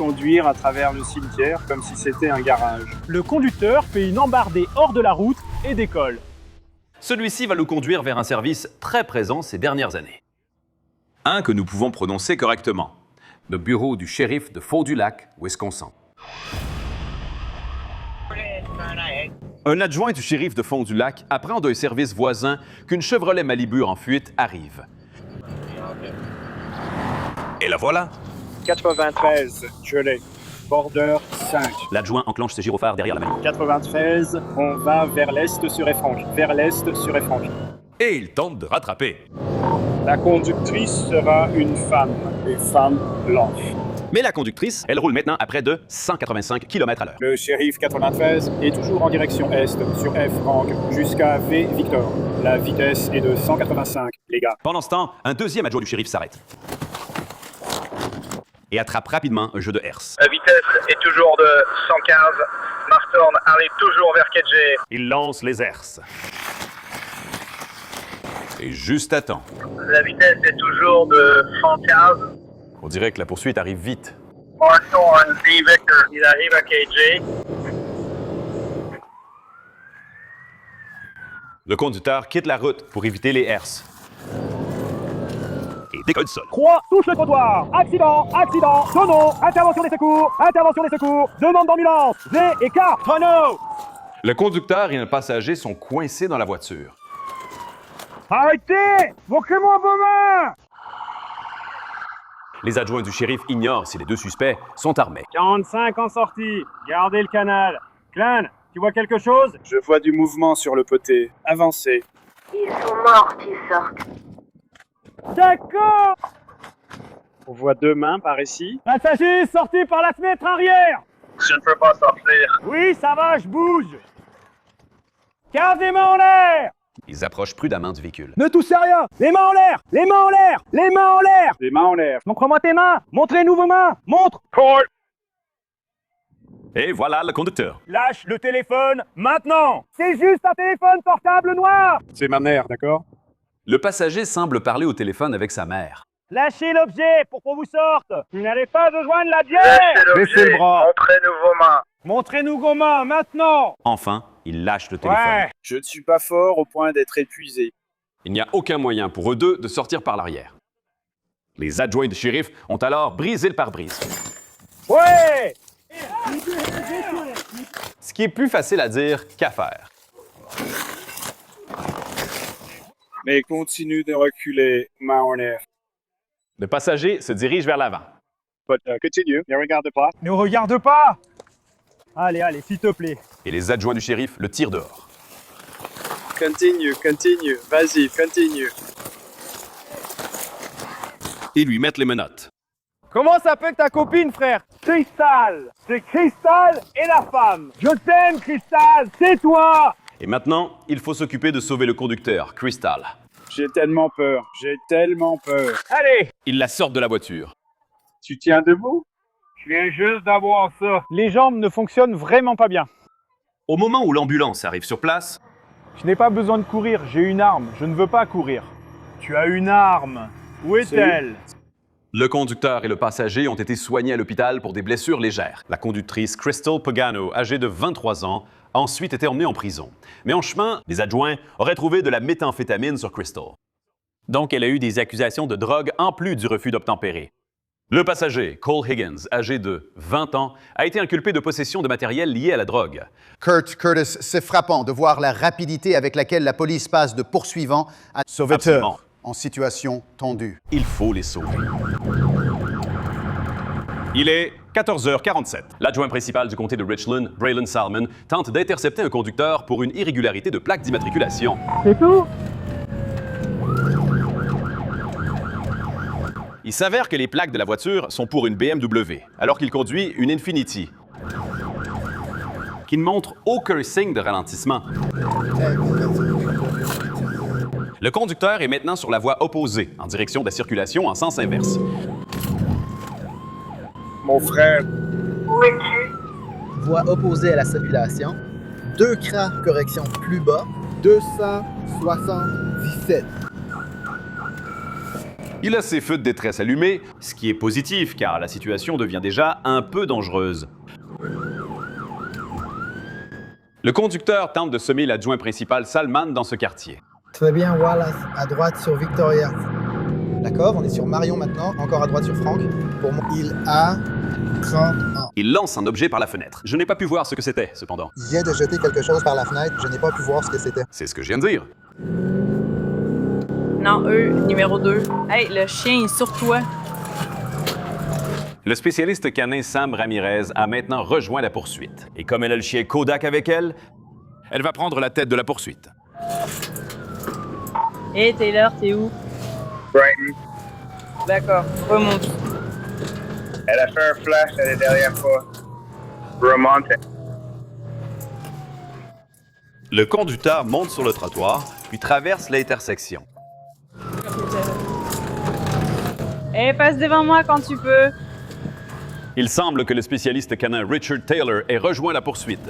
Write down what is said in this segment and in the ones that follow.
conduire à travers le cimetière comme si c'était un garage. Le conducteur fait une embardée hors de la route et décolle. Celui-ci va nous conduire vers un service très présent ces dernières années. Un que nous pouvons prononcer correctement. Le bureau du shérif de Fond-du-Lac, Wisconsin. Un adjoint du shérif de Fond-du-Lac apprend d'un service voisin qu'une Chevrolet Malibu en fuite arrive. Et la voilà. 93, je l'ai. Border 5. L'adjoint enclenche ses gyrophares derrière la Malibu. 93, on va vers l'est sur Effranche. Vers l'est sur Effranche. Et il tente de rattraper. La conductrice sera une femme blanche. Mais la conductrice, elle roule maintenant à près de 185 km/h. Le shérif 93 est toujours en direction est sur F-Rank jusqu'à V Victor. La vitesse est de 185, les gars. Pendant ce temps, un deuxième adjoint du shérif s'arrête. Et attrape rapidement un jeu de herse. La vitesse est toujours de 115. Marthorn arrive toujours vers KJ. Il lance les herses. Et juste à temps. La vitesse est toujours de 115. On dirait que la poursuite arrive vite. Marthorn, V Victor, il arrive à KJ. Le conducteur quitte la route pour éviter les herses. Et décolle seul. Croix touche le trottoir. Accident, accident, tonneau, intervention des secours, demande d'ambulance, V et K, tonneau. Le conducteur et un passager sont coincés dans la voiture. Arrêtez! Montrez-moi vos mains! Les adjoints du shérif ignorent si les deux suspects sont armés. 45 en sortie, gardez le canal. Clan, tu vois quelque chose? Je vois du mouvement sur le côté. Avancez. Ils sont morts s'ils sortent. D'accord! On voit deux mains par ici. Passager sorti par la fenêtre arrière! Je ne peux pas sortir. Oui, ça va, je bouge! Garde les mains en l'air! Ils approchent prudemment du véhicule. Ne touchez à rien! Les mains en l'air! Les mains en l'air! Les mains en l'air! Les mains en l'air. Montre-moi tes mains! Montrez-nous vos mains! Montre! Court. Et voilà le conducteur. Lâche le téléphone maintenant! C'est juste un téléphone portable noir! C'est ma mère, d'accord? Le passager semble parler au téléphone avec sa mère. Lâchez l'objet pour qu'on vous sorte! Vous n'allez pas rejoindre la bière! Lâchez l'objet. Baissez le bras. Montrez-nous vos mains. Montrez-nous vos mains maintenant! Enfin, il lâche le téléphone. Ouais! Je ne suis pas fort au point d'être épuisé. Il n'y a aucun moyen pour eux deux de sortir par l'arrière. Les adjoints du shérif ont alors brisé le pare-brise. Ouais! Ce qui est plus facile à dire qu'à faire. Mais continue de reculer, main en l'air. Le passager se dirige vers l'avant. But continue, ne regarde pas. Ne regarde pas! Allez, allez, s'il te plaît. Et les adjoints du shérif le tirent dehors. Continue, vas-y, continue. Ils lui mettent les menottes. Comment s'appelle ta copine, frère? Cristal! C'est Cristal et la femme! Je t'aime, Cristal! C'est toi! Et maintenant, il faut s'occuper de sauver le conducteur, Crystal. J'ai tellement peur. Allez! Ils la sortent de la voiture. Tu tiens debout? Je viens juste d'avoir ça. Les jambes ne fonctionnent vraiment pas bien. Au moment où l'ambulance arrive sur place, Je n'ai pas besoin de courir, j'ai une arme. Je ne veux pas courir. Tu as une arme. Où est-elle? le conducteur et le passager ont été soignés à l'hôpital pour des blessures légères. La conductrice Crystal Pagano, âgée de 23 ans, a ensuite été emmenée en prison. Mais en chemin, les adjoints auraient trouvé de la méthamphétamine sur Crystal. Donc, elle a eu des accusations de drogue en plus du refus d'obtempérer. Le passager, Cole Higgins, âgé de 20 ans, a été inculpé de possession de matériel lié à la drogue. Kurt Curtis, c'est frappant de voir la rapidité avec laquelle la police passe de poursuivant à sauveteur Absolument. en situation tendue. Il faut les sauver. Il est 14h47. L'adjoint principal du comté de Richland, Braylon Salmon, tente d'intercepter un conducteur pour une irrégularité de plaque d'immatriculation. C'est tout? Il s'avère que les plaques de la voiture sont pour une BMW, alors qu'il conduit une Infiniti, qui ne montre aucun signe de ralentissement. Le conducteur est maintenant sur la voie opposée, en direction de la circulation en sens inverse. Mon frère, Où es-tu? Voie opposée à la circulation. 2 crans correction plus bas. 277. Il a ses feux de détresse allumés, ce qui est positif car la situation devient déjà un peu dangereuse. Le conducteur tente de semer l'adjoint principal Salman dans ce quartier. Très bien, Wallace, à droite sur Victoria. D'accord, on est sur Marion maintenant, encore à droite sur Frank. Pour moi, il a 30 ans. Il lance un objet par la fenêtre. Je n'ai pas pu voir ce que c'était, cependant. Il vient de jeter quelque chose par la fenêtre, je n'ai pas pu voir ce que c'était. C'est ce que je viens de dire. Non, eux, numéro 2. Hey, le chien est sur toi. Le spécialiste canin Sam Ramirez a maintenant rejoint la poursuite. Et comme elle a le chien Kodak avec elle, elle va prendre la tête de la poursuite. Hey, Taylor, t'es où? Brighton. D'accord, remonte. Elle a fait un flash, elle est derrière toi. Remonte. Le conducteur monte sur le trottoir, puis traverse l'intersection. Hey, passe devant moi quand tu peux. Il semble que le spécialiste canin Richard Taylor ait rejoint la poursuite.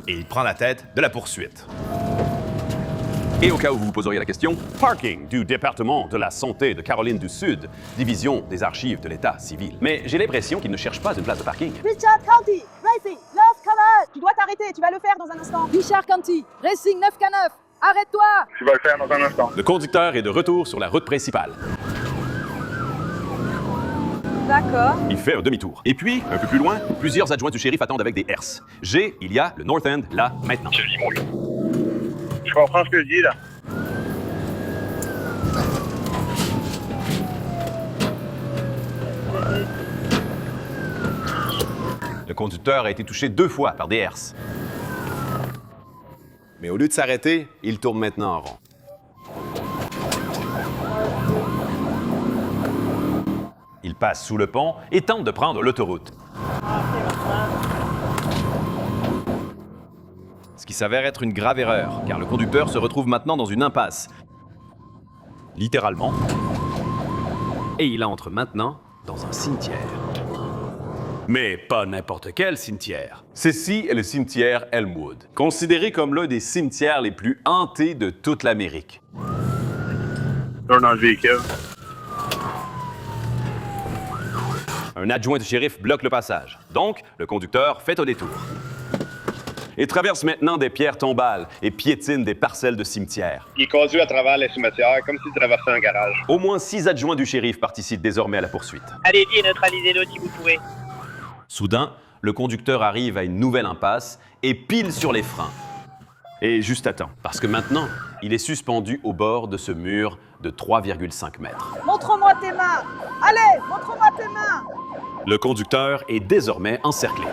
Et il prend la tête de la poursuite. Et au cas où vous vous poseriez la question, parking du département de la santé de Caroline du Sud, division des archives de l'État civil. Mais j'ai l'impression qu'il ne cherche pas une place de parking. Richard County, Racing, 9K9. Tu dois t'arrêter, tu vas le faire dans un instant. Richard County, Racing, 9K9. Arrête-toi. Tu vas le faire dans un instant. Le conducteur est de retour sur la route principale. D'accord. Il fait un demi-tour. Et puis, un peu plus loin, plusieurs adjoints du shérif attendent avec des herses. Il y a le North End, là, maintenant. Je lis mon livre. Je comprends ce que je dis, là. Le conducteur a été touché 2 fois par des herses. Mais au lieu de s'arrêter, il tourne maintenant en rond. Il passe sous le pont et tente de prendre l'autoroute. Ce qui s'avère être une grave erreur, car le conducteur se retrouve maintenant dans une impasse. Littéralement. Et il entre maintenant dans un cimetière. Mais pas n'importe quel cimetière. Ceci est le cimetière Elmwood, considéré comme l'un des cimetières les plus hantés de toute l'Amérique. Dans le véhicule. Un adjoint du shérif bloque le passage. Donc, le conducteur fait un détour. Et traverse maintenant des pierres tombales et piétine des parcelles de cimetière. Il conduit à travers les cimetières comme s'il traversait un garage. Au moins 6 adjoints du shérif participent désormais à la poursuite. Allez-y et neutralisez-le si vous pouvez. Soudain, le conducteur arrive à une nouvelle impasse et pile sur les freins. Et juste à temps, parce que maintenant, il est suspendu au bord de ce mur de 3,5 mètres. Montre-moi tes mains. Allez, montre-moi tes mains. Le conducteur est désormais encerclé.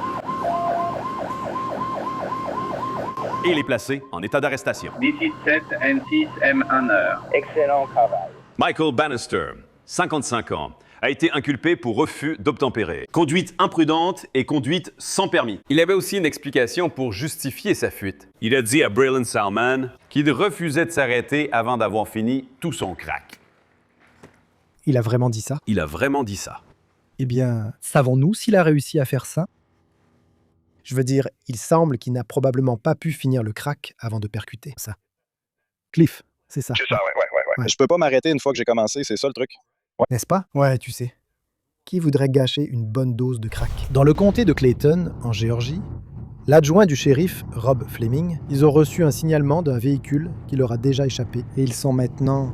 Et il est placé en état d'arrestation. 17 N6 M1 heure. Excellent travail. Michael Bannister, 55 ans, a été inculpé pour refus d'obtempérer, conduite imprudente et conduite sans permis. Il avait aussi une explication pour justifier sa fuite. Il a dit à Braylon Salman qu'il refusait de s'arrêter avant d'avoir fini tout son crack. Il a vraiment dit ça? Il a vraiment dit ça. Eh bien, savons-nous s'il a réussi à faire ça? Je veux dire, il semble qu'il n'a probablement pas pu finir le crack avant de percuter ça. Cliff, c'est ça. C'est ça, ouais. Je peux pas m'arrêter une fois que j'ai commencé, c'est ça le truc. N'est-ce pas? Ouais, tu sais. Qui voudrait gâcher une bonne dose de crack? Dans le comté de Clayton, en Géorgie, l'adjoint du shérif, Rob Fleming, ils ont reçu un signalement d'un véhicule qui leur a déjà échappé. Et ils sont maintenant...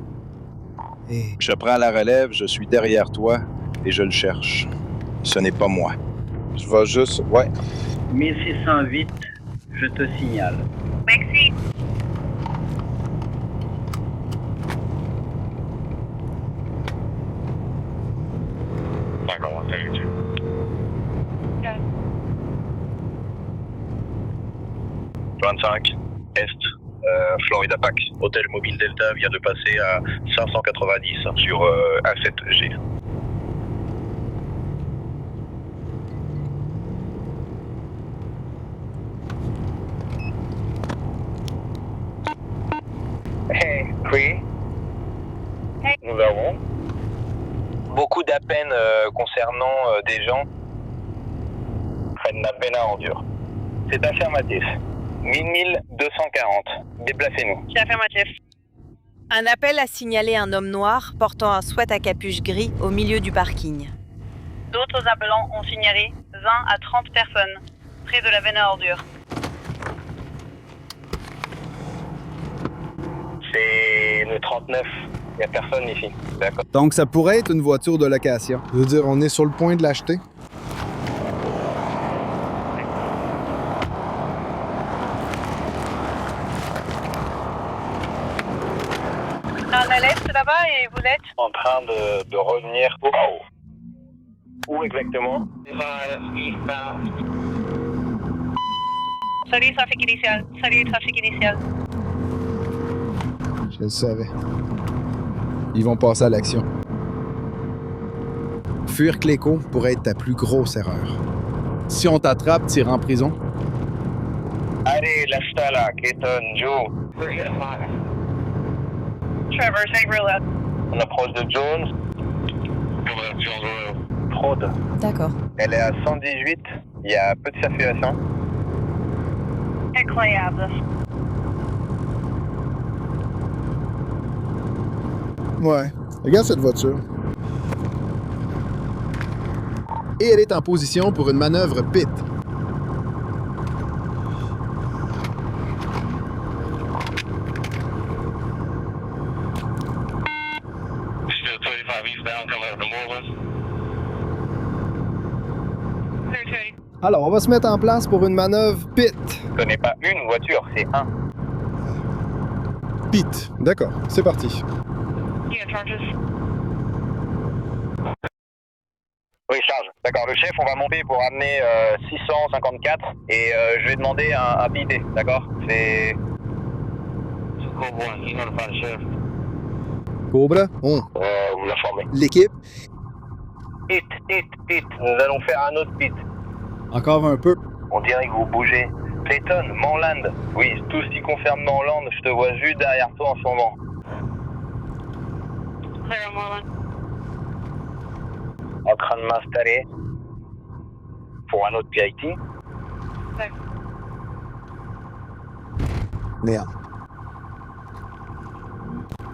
Je prends la relève, je suis derrière toi et je le cherche. Ce n'est pas moi. Je vais juste... Ouais. 1608, je te signale. Merci. D'accord, salut. 25 Est, Florida Pack. Hôtel Mobile Delta vient de passer à 590 sur A7G. Hey, Cree. Hey. Nous avons beaucoup d'appels concernant des gens qui prennent la peine à endure. C'est affirmatif. 1240. Déplacez-nous. C'est affirmatif. Un appel a signalé un homme noir portant un sweat à capuche gris au milieu du parking. D'autres appelants ont signalé 20 à 30 personnes, près de la veine à ordures. C'est le 39. Il n'y a personne ici. D'accord. Donc ça pourrait être une voiture de location. Je veux dire, on est sur le point de l'acheter. Un à l'est là-bas et vous êtes En train de revenir. Où exactement? Salut, trafic initial. Salut, trafic initial. Je le savais. Ils vont passer à l'action. Fuir Cléco pourrait être ta plus grosse erreur. Si on t'attrape, tu iras en prison. Allez, lâche-toi là, Clayton, Joe. Trevor, take real left. On approche de Jones. Fraude. D'accord. Elle est à 118. Il y a peu de circulation. Incroyable. Ouais. Regarde cette voiture. Et elle est en position pour une manœuvre pit. Alors, on va se mettre en place pour une manœuvre pit. Je connais pas une voiture, c'est un. Pit. D'accord, c'est parti. Oui, charge. D'accord, le chef, on va monter pour amener 654 et je vais demander un PID, d'accord? C'est... Cobra, on. Vous l'informez. L'équipe. Pit. Nous allons faire un autre pit. Encore un peu. On dirait que vous bougez. Clayton, Morland. Oui, tout ce qui concerne Morland, je te vois juste derrière toi en ce moment. En train de m'installer pour un autre PIT. Merde.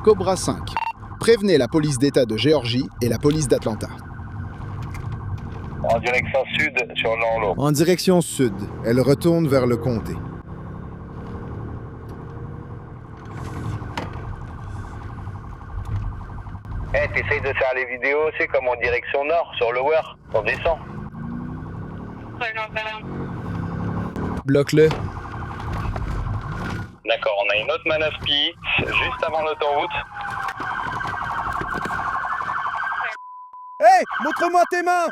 Cobra 5. Prévenez la police d'État de Géorgie et la police d'Atlanta. En direction sud sur l'Anlo. En direction sud. Elle retourne vers le comté. Eh, t'essayes de faire les vidéos, c'est comme en direction nord, sur Lower. On descend. Bloque-le. D'accord, on a une autre manœuvre PIT juste avant l'autoroute. Hey, montre-moi tes mains!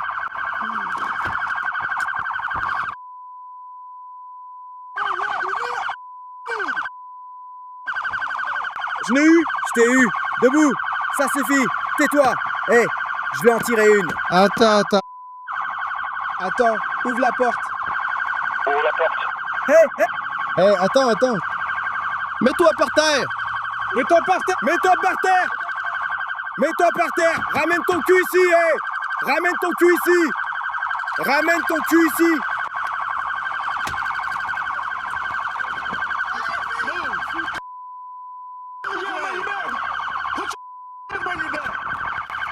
Je l'ai eu! Je t'ai eu! Debout! Ça suffit! Tais-toi! Hé! Je vais en tirer une! Attends. Attends, ouvre la porte! Ouvre la porte! Hé, attends! Mets-toi par terre! Mets-toi par terre! Mets-toi par terre! Mets-toi par terre! Ramène ton cul ici, hé! Ramène ton cul ici! Ramène ton cul ici!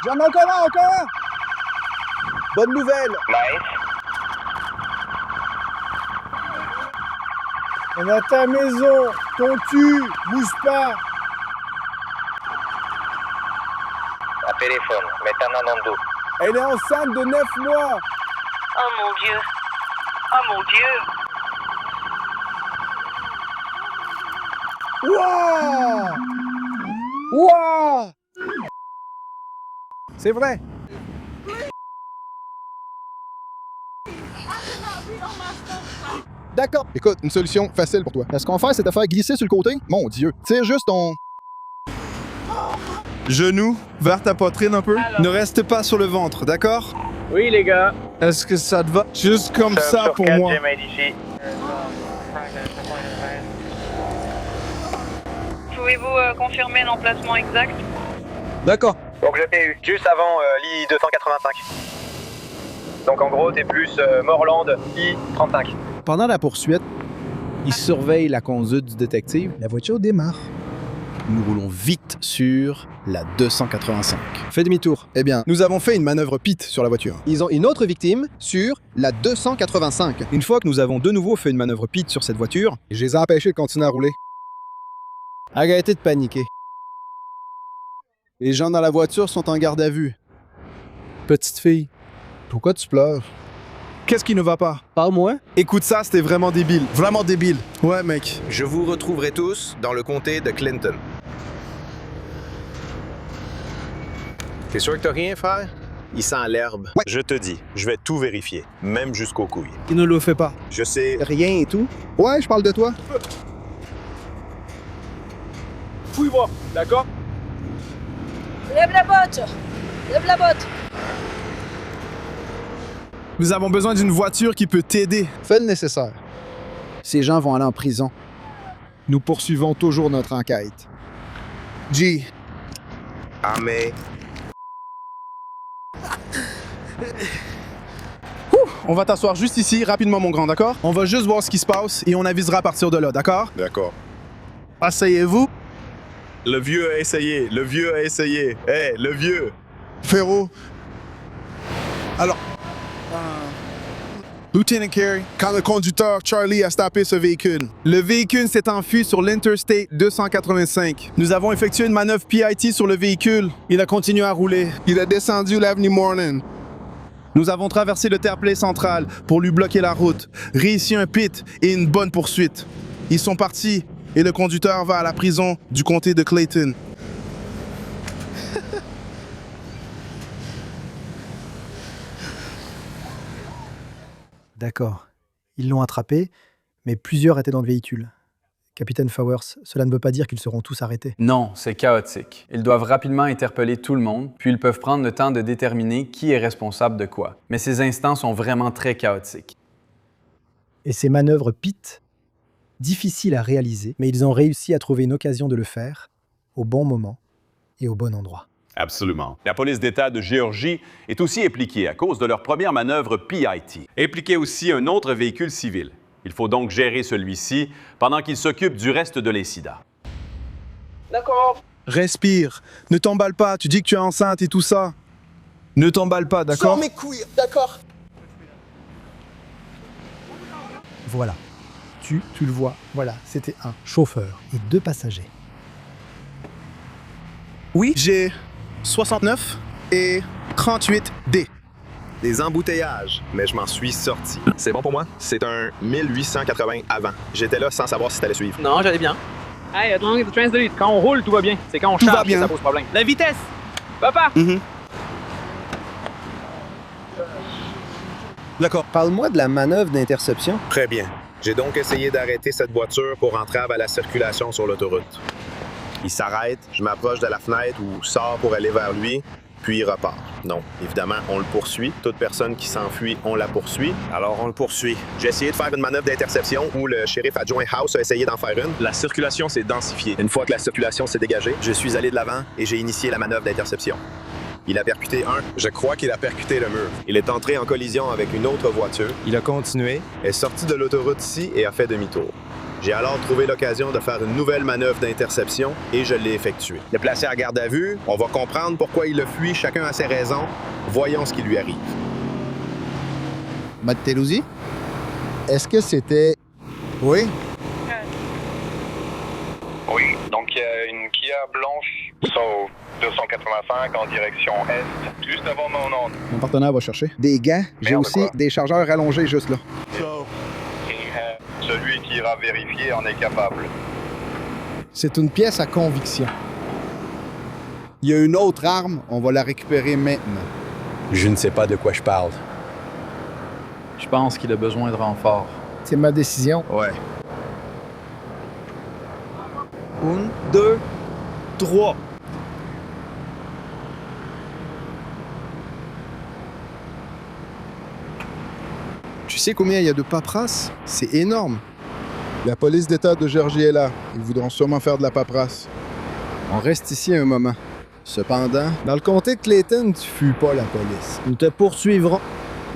J'en ai encore un! Bonne nouvelle! Nice. On a ta maison! Ton cul! Bouge pas! Un téléphone, mets ta main dans le dos. Elle est enceinte de 9 mois! Oh mon Dieu! Oh mon Dieu! Wouah! C'est vrai! D'accord. Écoute, une solution facile pour toi. Ce qu'on va faire, c'est de faire glisser sur le côté. Mon Dieu. Tire juste ton... Genou vers ta poitrine un peu. Ne reste pas sur le ventre, d'accord? Oui, les gars. Est-ce que ça te va? Juste comme ça pour moi. Pouvez-vous confirmer l'emplacement exact? D'accord. Donc je t'ai eu juste avant l'I 285. Donc en gros, t'es plus Morland I 35. Pendant la poursuite, il surveille la conduite du détective. La voiture démarre. Nous roulons vite sur la 285. Fais demi-tour. Eh bien, nous avons fait une manœuvre pit sur la voiture. Ils ont une autre victime sur la 285. Une fois que nous avons de nouveau fait une manœuvre pit sur cette voiture, Je les ai empêchés de continuer à rouler. Arrêtez de paniquer. Les gens dans la voiture sont en garde à vue. Petite fille. Pourquoi tu pleures? qu'est-ce qui ne va pas? Parle-moi. Écoute ça, c'était vraiment débile. Vraiment débile. Ouais, mec. Je vous retrouverai tous dans le comté de Clinton. T'es sûr que t'as rien, frère? Il sent l'herbe. Ouais. Je te dis, je vais tout vérifier, même jusqu'aux couilles. Il ne le fait pas. Je sais... Rien et tout. Ouais, je parle de toi. Fouille-moi, d'accord? Lève la botte! Lève la botte! Nous avons besoin d'une voiture qui peut t'aider. Fais le nécessaire. Ces gens vont aller en prison. Nous poursuivons toujours notre enquête. G. Ah, mais... On va t'asseoir juste ici, rapidement, mon grand, d'accord? On va juste voir ce qui se passe et on avisera à partir de là, d'accord? D'accord. Asseyez-vous. Le vieux a essayé. Le vieux a essayé. Hé, le vieux. Ferro. Alors... Lieutenant Carey, quand le conducteur Charlie a stoppé ce véhicule, le véhicule s'est enfui sur l'Interstate 285. Nous avons effectué une manœuvre PIT sur le véhicule. Il a continué à rouler. Il a descendu l'Avenue Moreland. Nous avons traversé le terre-plein central pour lui bloquer la route, réussi un pit et une bonne poursuite. Ils sont partis et le conducteur va à la prison du comté de Clayton. D'accord. Ils l'ont attrapé, mais plusieurs étaient dans le véhicule. Capitaine Fowers, cela ne veut pas dire qu'ils seront tous arrêtés. Non, c'est chaotique. Ils doivent rapidement interpeller tout le monde, puis ils peuvent prendre le temps de déterminer qui est responsable de quoi. Mais ces instants sont vraiment très chaotiques. Et ces manœuvres pit, difficiles à réaliser, mais ils ont réussi à trouver une occasion de le faire, au bon moment et au bon endroit. Absolument. La police d'État de Géorgie est aussi impliquée à cause de leur première manœuvre PIT. Impliquait aussi un autre véhicule civil. Il faut donc gérer celui-ci pendant qu'il s'occupe du reste de l'incident. D'accord. Respire. Ne t'emballe pas. Tu dis que tu es enceinte et tout ça. Ne t'emballe pas, d'accord? Sors mes couilles, d'accord? Voilà. Tu le vois. Voilà, c'était un chauffeur et 2 passagers. Oui, j'ai 69 et 38D. Des embouteillages, mais je m'en suis sorti. C'est bon pour moi? C'est un 1880 avant. J'étais là sans savoir si t'allais suivre. Non, j'allais bien. Hey, as long as the translate. Quand on roule, tout va bien. C'est quand on charge que ça pose problème. La vitesse! Papa! D'accord. Parle-moi de la manœuvre d'interception. Très bien. J'ai donc essayé d'arrêter cette voiture pour entrave à la circulation sur l'autoroute. Il s'arrête, je m'approche de la fenêtre ou sors pour aller vers lui, puis il repart. Non, évidemment, on le poursuit. Toute personne qui s'enfuit, on la poursuit. Alors, on le poursuit. J'ai essayé de faire une manœuvre d'interception où le shérif adjoint House a essayé d'en faire une. La circulation s'est densifiée. Une fois que la circulation s'est dégagée, je suis allé de l'avant et j'ai initié la manœuvre d'interception. Il a percuté je crois qu'il a percuté le mur. Il est entré en collision avec une autre voiture. Il a continué, est sorti de l'autoroute ici et a fait demi-tour. J'ai alors trouvé l'occasion de faire une nouvelle manœuvre d'interception et je l'ai effectuée. Le placer à garde à vue, on va comprendre pourquoi il a fui, chacun a ses raisons. Voyons ce qui lui arrive. Mattelusi? Est-ce que c'était... Oui? Oui, donc il y a une Kia blanche sur 285 en direction est, juste avant mon onde. Mon partenaire va chercher. Des gants. J'ai Merde, aussi quoi? des chargeurs allongés juste là. Celui qui ira vérifier en est capable. C'est une pièce à conviction. Il y a une autre arme, on va la récupérer maintenant. Je ne sais pas de quoi je parle. Je pense qu'il a besoin de renfort. C'est ma décision. Ouais. 1, 2, 3. Tu sais combien il y a de paperasse? C'est énorme. La police d'État de Géorgie est là. Ils voudront sûrement faire de la paperasse. On reste ici un moment. Cependant, dans le comté de Clayton, tu fuis pas la police. Nous te poursuivrons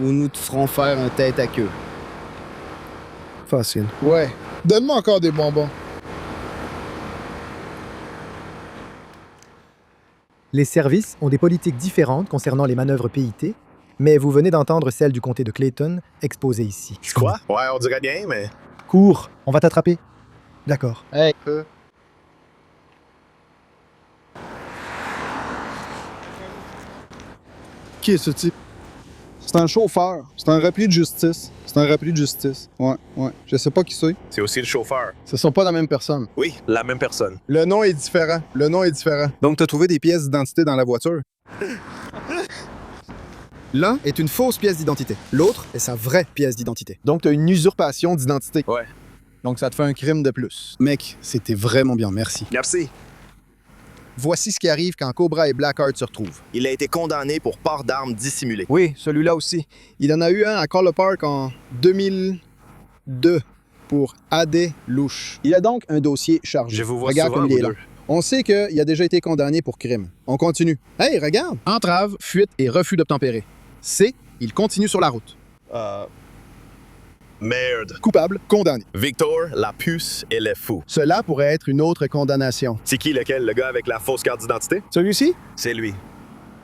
ou nous te ferons faire un tête à queue. Facile. Ouais. Donne-moi encore des bonbons. Les services ont des politiques différentes concernant les manœuvres PIT, mais vous venez d'entendre celle du comté de Clayton exposée ici. Quoi? Ouais, on dirait bien, mais... Cours, on va t'attraper. D'accord. Hey, Qui est ce type? C'est un chauffeur. C'est un repris de justice. Ouais. Je sais pas qui c'est. C'est aussi le chauffeur. Ce sont pas la même personne. Oui, la même personne. Le nom est différent. Donc, t'as trouvé des pièces d'identité dans la voiture? L'un est une fausse pièce d'identité. L'autre est sa vraie pièce d'identité. Donc, t'as une usurpation d'identité. Ouais. Donc, ça te fait un crime de plus. Mec, c'était vraiment bien, merci. Merci. Voici ce qui arrive quand Cobra et Blackheart se retrouvent. Il a été condamné pour port d'armes dissimulées. Oui, celui-là aussi. Il en a eu un à Color Park en 2002 pour AD louche. Il a donc un dossier chargé. Je vous vois regarde souvent, comme il est vous là. deux. On sait qu'il a déjà été condamné pour crime. On continue. Hey, regarde! Entrave, fuite et refus d'obtempérer. C, il continue sur la route. Merde. Coupable, condamné. Victor, la puce et les fous. Cela pourrait être une autre condamnation. C'est qui lequel? Le gars avec la fausse carte d'identité? Celui-ci? C'est lui.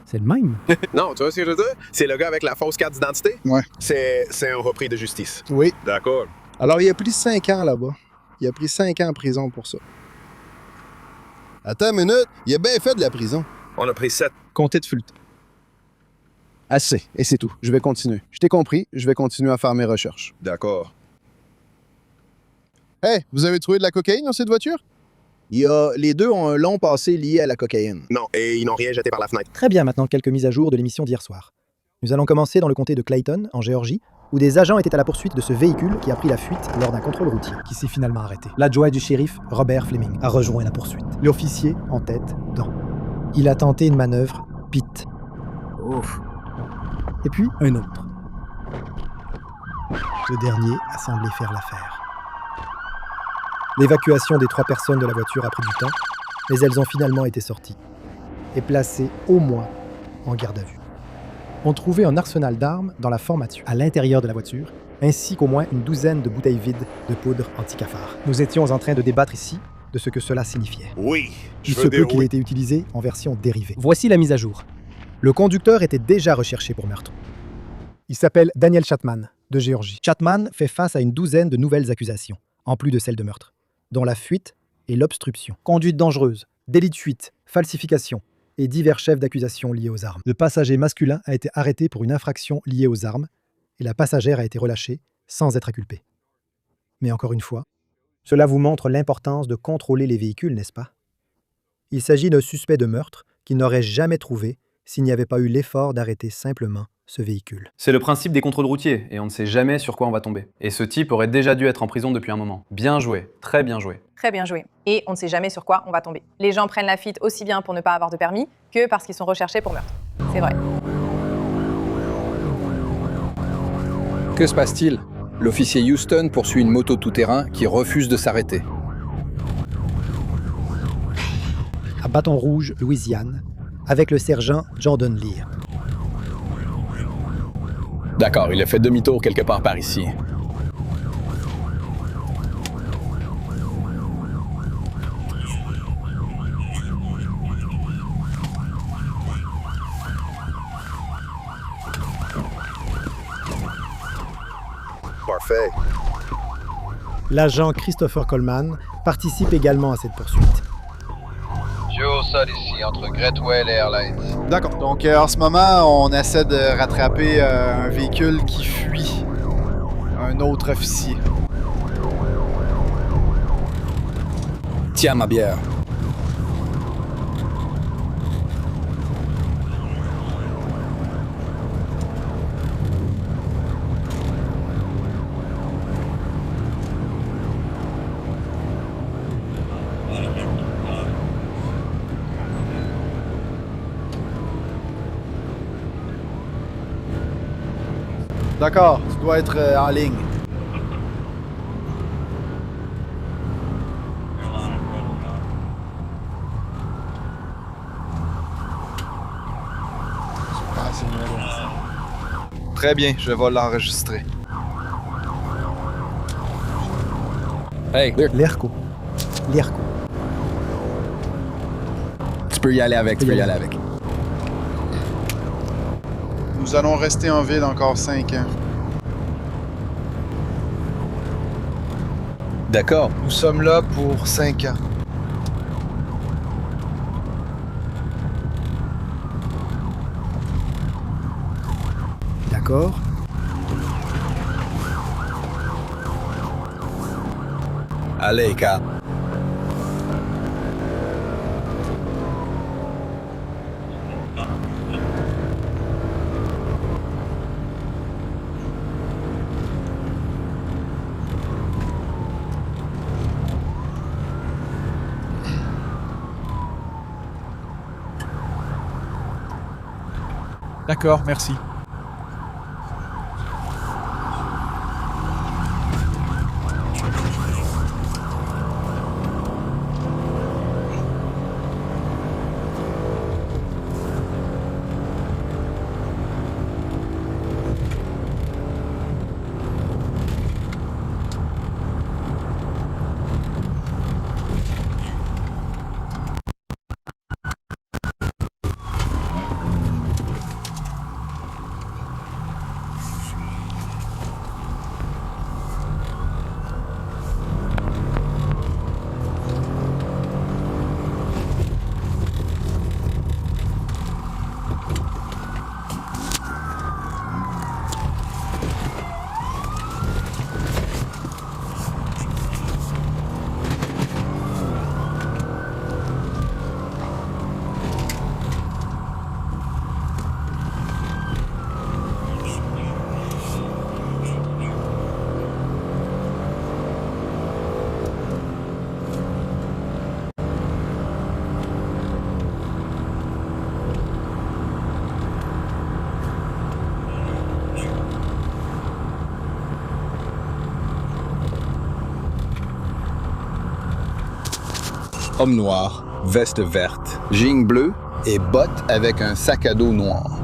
C'est le même. Non, tu vois ce que je veux dire? C'est le gars avec la fausse carte d'identité? Ouais. C'est un repris de justice. Oui. D'accord. Alors, il a pris 5 ans là-bas. Il a pris 5 ans en prison pour ça. Attends une minute, il a bien fait de la prison. On a pris 7. Comté de Fulton. Assez, et c'est tout. Je vais continuer. Je t'ai compris, je vais continuer à faire mes recherches. D'accord. Hey, vous avez trouvé de la cocaïne dans cette voiture? Les deux ont un long passé lié à la cocaïne. Non, et ils n'ont rien jeté par la fenêtre. Très bien, maintenant quelques mises à jour de l'émission d'hier soir. Nous allons commencer dans le comté de Clayton, en Géorgie, où des agents étaient à la poursuite de ce véhicule qui a pris la fuite lors d'un contrôle routier, qui s'est finalement arrêté. L'adjoint du shérif, Robert Fleming, a rejoint la poursuite. L'officier, en tête, dans. Il a tenté une manœuvre, Pete. Ouf. Et puis, un autre. Le dernier a semblé faire l'affaire. L'évacuation des 3 personnes de la voiture a pris du temps, mais elles ont finalement été sorties et placées au moins en garde à vue. On trouvait un arsenal d'armes dans la formation, à l'intérieur de la voiture, ainsi qu'au moins une douzaine de bouteilles vides de poudre anti-cafard. Nous étions en train de débattre ici de ce que cela signifiait. Oui, Il se peut qu'il ait été utilisé en version dérivée. Voici la mise à jour. Le conducteur était déjà recherché pour meurtre. Il s'appelle Daniel Chapman, de Géorgie. Chapman fait face à une douzaine de nouvelles accusations, en plus de celles de meurtre, dont la fuite et l'obstruction, conduite dangereuse, délit de fuite, falsification et divers chefs d'accusation liés aux armes. Le passager masculin a été arrêté pour une infraction liée aux armes et la passagère a été relâchée sans être inculpée. Mais encore une fois, cela vous montre l'importance de contrôler les véhicules, n'est-ce pas? Il s'agit d'un suspect de meurtre qu'il n'aurait jamais trouvé s'il n'y avait pas eu l'effort d'arrêter simplement ce véhicule. C'est le principe des contrôles routiers, et on ne sait jamais sur quoi on va tomber. Et ce type aurait déjà dû être en prison depuis un moment. Bien joué, très bien joué. Très bien joué. Et on ne sait jamais sur quoi on va tomber. Les gens prennent la fuite aussi bien pour ne pas avoir de permis que parce qu'ils sont recherchés pour meurtre. C'est vrai. Que se passe-t-il? L'officier Houston poursuit une moto tout-terrain qui refuse de s'arrêter. À Bâton Rouge, Louisiane, avec le sergent Jordan Lear. D'accord, il a fait demi-tour quelque part par ici. Parfait. L'agent Christopher Coleman participe également à cette poursuite. Joe Sud ici, entre Gretwell et Airlines. D'accord. Donc, en ce moment, on essaie de rattraper un véhicule qui fuit un autre officier. Tiens ma bière. D'accord, tu dois être en ligne. Très bien, je vais l'enregistrer. Hey, L'ERCO. tu peux y aller avec, Nous allons rester en ville encore 5 ans. D'accord. Nous sommes là pour 5 ans. D'accord. Allez, Cap. D'accord, merci. Homme noir, veste verte, jean bleu et bottes avec un sac à dos noir.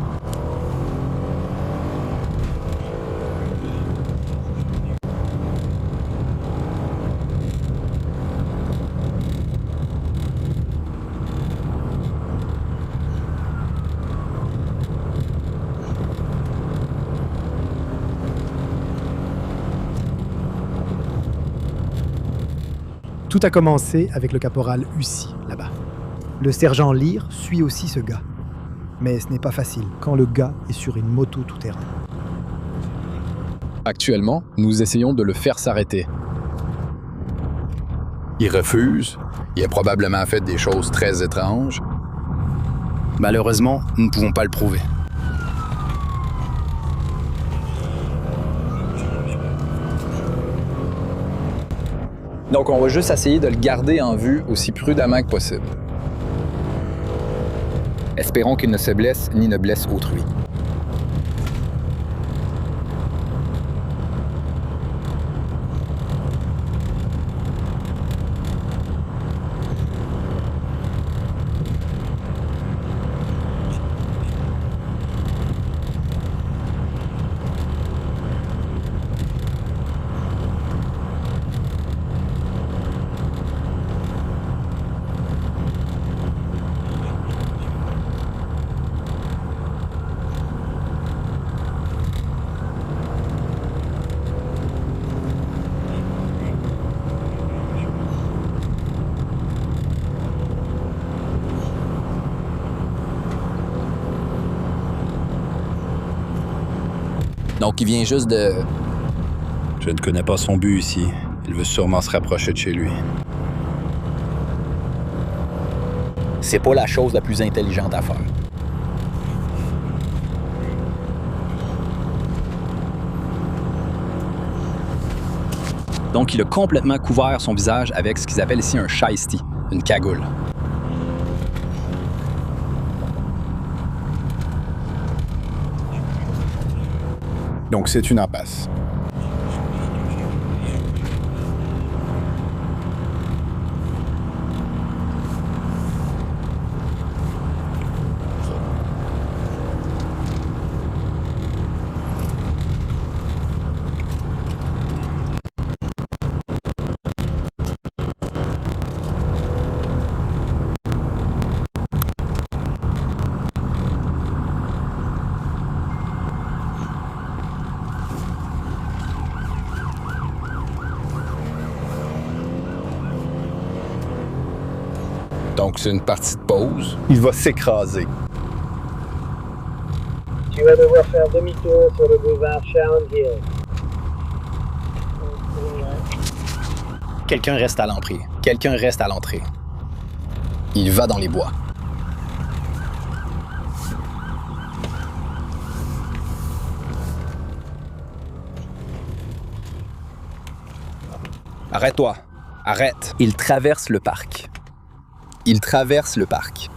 Tout a commencé avec le caporal Hussy, là-bas. Le sergent Lear suit aussi ce gars. Mais ce n'est pas facile quand le gars est sur une moto tout-terrain. Actuellement, nous essayons de le faire s'arrêter. Il refuse. Il a probablement fait des choses très étranges. Malheureusement, nous ne pouvons pas le prouver. Donc, on va juste essayer de le garder en vue aussi prudemment que possible. Espérons qu'il ne se blesse ni ne blesse autrui. Donc, il vient juste de... Je ne connais pas son but ici. Il veut sûrement se rapprocher de chez lui. C'est pas la chose la plus intelligente à faire. Donc, il a complètement couvert son visage avec ce qu'ils appellent ici un shiesty, une cagoule. Donc c'est une impasse. Donc c'est une partie de pause. Il va s'écraser. Tu vas devoir faire demi-tour sur le boulevard Sharon Hill. Quelqu'un reste à l'entrée. Quelqu'un reste à l'entrée. Il va dans les bois. Arrête-toi. Arrête. Il traverse le parc. Il traverse le parc.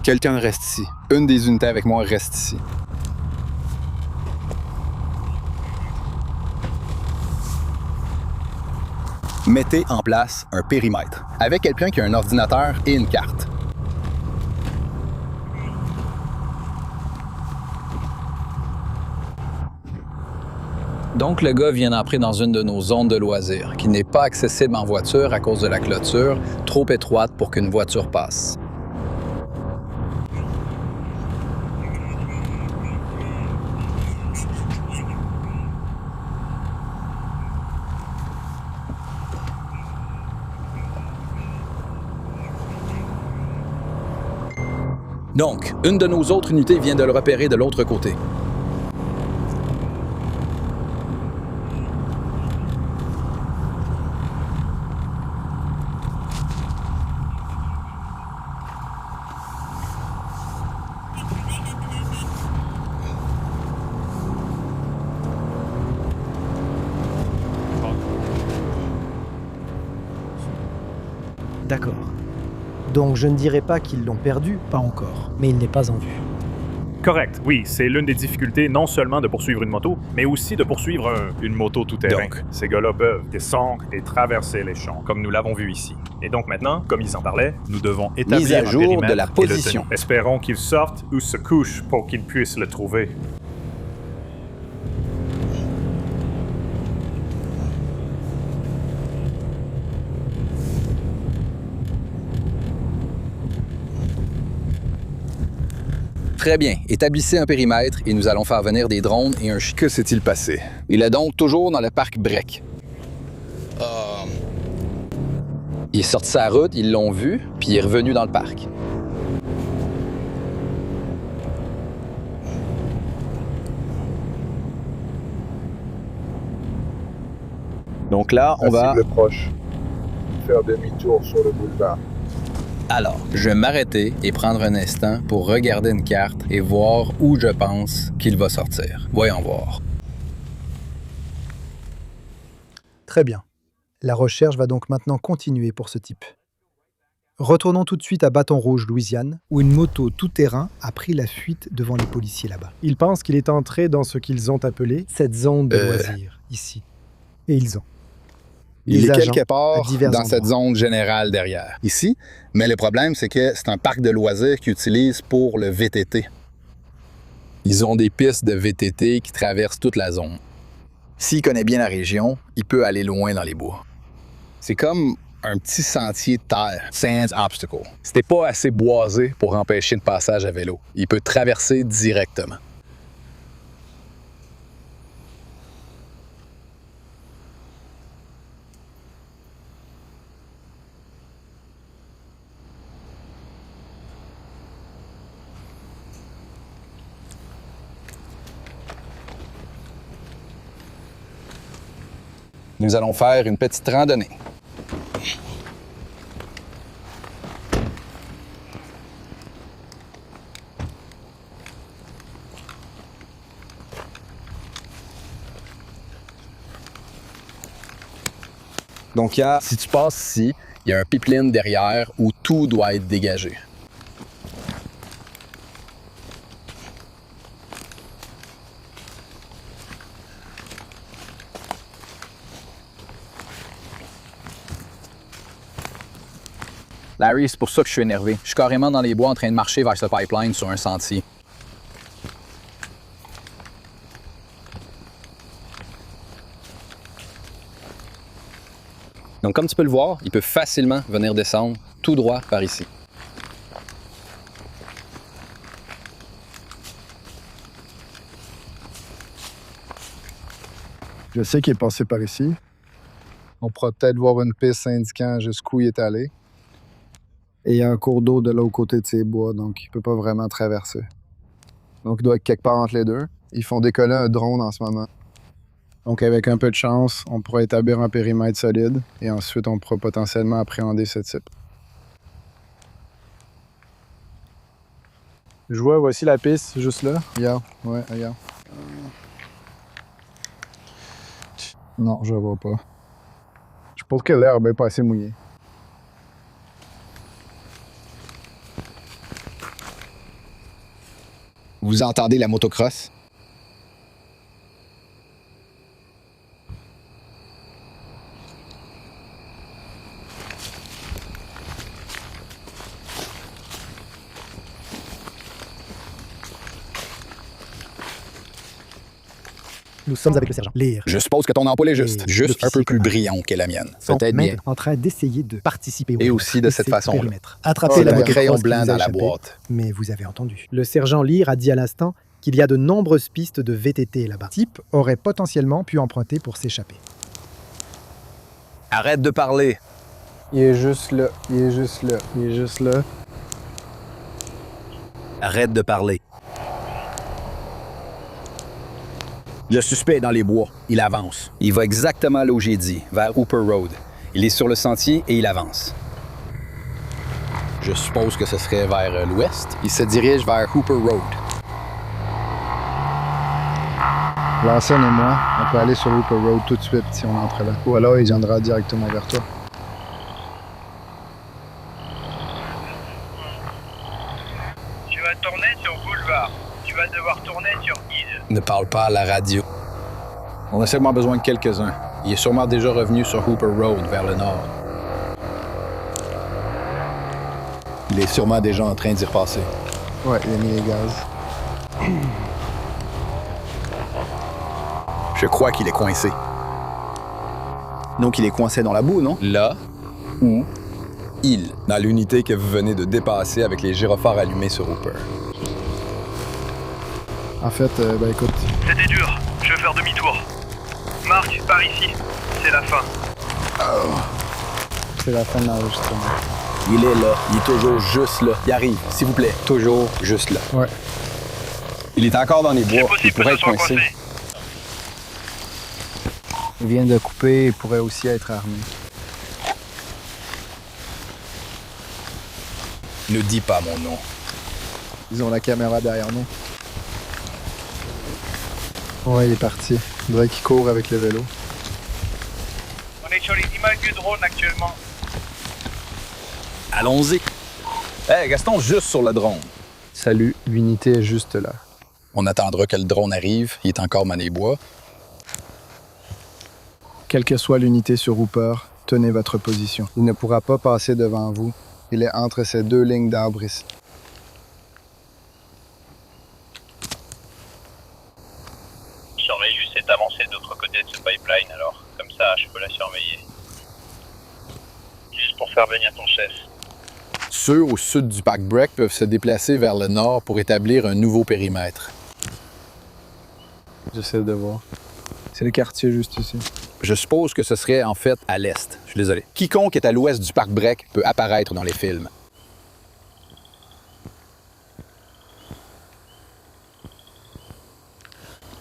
Quelqu'un reste ici. Une des unités avec moi reste ici. Mettez en place un périmètre avec quelqu'un qui a un ordinateur et une carte. Donc, le gars vient d'entrer dans une de nos zones de loisirs, qui n'est pas accessible en voiture à cause de la clôture, trop étroite pour qu'une voiture passe. Donc, une de nos autres unités vient de le repérer de l'autre côté. D'accord. Donc je ne dirais pas qu'ils l'ont perdu, pas encore, mais il n'est pas en vue. Correct, oui, c'est l'une des difficultés non seulement de poursuivre une moto, mais aussi de poursuivre une moto tout-terrain. Donc, ces gars-là peuvent descendre et traverser les champs, comme nous l'avons vu ici. Et donc maintenant, comme ils en parlaient, nous devons établir mise à jour un périmètre de la et le position. tenir. Espérons qu'ils sortent ou se couchent pour qu'ils puissent le trouver. Très bien. Établissez un périmètre et nous allons faire venir des drones et un chien. Que s'est-il passé? Il est donc toujours dans le parc Breck. Il est sorti sa route, ils l'ont vu, puis il est revenu dans le parc. Donc là, on va... cible proche. Faire demi-tour sur le boulevard. Alors, je vais m'arrêter et prendre un instant pour regarder une carte et voir où je pense qu'il va sortir. Voyons voir. Très bien. La recherche va donc maintenant continuer pour ce type. Retournons tout de suite à Bâton Rouge, Louisiane, où une moto tout-terrain a pris la fuite devant les policiers là-bas. Ils pensent qu'il est entré dans ce qu'ils ont appelé cette zone de loisirs, ici. Et ils ont. Il est agents quelque part à divers dans cette endroits. zone générale derrière, ici. Mais le problème, c'est que c'est un parc de loisirs qu'ils utilisent pour le VTT. Ils ont des pistes de VTT qui traversent toute la zone. S'il connaît bien la région, il peut aller loin dans les bois. C'est comme un petit sentier de terre, sans obstacle. C'était pas assez boisé pour empêcher le passage à vélo. Il peut traverser directement. Nous allons faire une petite randonnée. Donc, si tu passes ici, il y a un pipeline derrière où tout doit être dégagé. Larry, c'est pour ça que je suis énervé. Je suis carrément dans les bois en train de marcher vers ce pipeline sur un sentier. Donc, comme tu peux le voir, il peut facilement venir descendre tout droit par ici. Je sais qu'il est passé par ici. On pourra peut-être voir une piste indiquant jusqu'où il est allé. Et il y a un cours d'eau de l'autre côté de ces bois, donc il peut pas vraiment traverser. Donc il doit être quelque part entre les deux. Ils font décoller un drone en ce moment. Donc avec un peu de chance, on pourra établir un périmètre solide et ensuite on pourra potentiellement appréhender ce type. Je vois, voici la piste, juste là. Regarde, ouais, regarde. Non, je la vois pas. Je pense que l'herbe est pas assez mouillée. Vous entendez la motocross? Nous sommes avec le sergent Lear. Je suppose que ton ampoule est juste. Juste un peu plus brillant que la mienne. Peut-être bien. En train d'essayer de participer au Et aussi de cette façon-là. Attraper la crayon motocross blanc qui vous a dans la échappé. boîte. Mais vous avez entendu. Le sergent Lear a dit à l'instant qu'il y a de nombreuses pistes de VTT là-bas. Type aurait potentiellement pu emprunter pour s'échapper. Arrête de parler. Il est juste là, il est juste là, il est juste là. Arrête de parler. Le suspect est dans les bois. Il avance. Il va exactement là où j'ai dit, vers Hooper Road. Il est sur le sentier et il avance. Je suppose que ce serait vers l'ouest. Il se dirige vers Hooper Road. Larson et moi, on peut aller sur Hooper Road tout de suite si on entre là. Ou alors il viendra directement vers toi. Tu vas tourner sur Boulevard. Tu vas devoir tourner sur Guide. Ne parle pas à la radio. On a seulement besoin de quelques-uns. Il est sûrement déjà revenu sur Hooper Road, vers le nord. Il est sûrement déjà en train d'y repasser. Ouais, il a mis les gaz. Je crois qu'il est coincé. Donc il est coincé dans la boue, non? Là où il, dans l'unité que vous venez de dépasser avec les gyrophares allumés sur Hooper. En fait, ben écoute. C'était dur. Je vais faire demi-tour. Marc, par ici. C'est la fin. C'est la fin de l'enregistrement. Il est là. Il est toujours juste là. Il arrive, s'il vous plaît. Toujours juste là. Ouais. Il est encore dans les bois. Il pourrait être coincé. Il vient de couper, il pourrait aussi être armé. Ne dis pas mon nom. Ils ont la caméra derrière nous. Ouais, il est parti. Il faudrait qu'il court avec le vélo. On est sur les images du drone actuellement. Allons-y. Hey, Gaston, juste sur le drone. Salut, l'unité est juste là. On attendra que le drone arrive. Il est encore dans les bois. Quelle que soit l'unité sur Hooper, tenez votre position. Il ne pourra pas passer devant vous. Il est entre ces deux lignes d'arbres ici. Surveille juste cette avancée de l'autre côté de ce pipeline alors. Comme ça, je peux la surveiller. Juste pour faire venir ton chef. Ceux au sud du Pack Break peuvent se déplacer vers le nord pour établir un nouveau périmètre. J'essaie de voir. C'est le quartier juste ici. Je suppose que ce serait en fait à l'est. Je suis désolé. Quiconque est à l'ouest du Parc Break peut apparaître dans les films.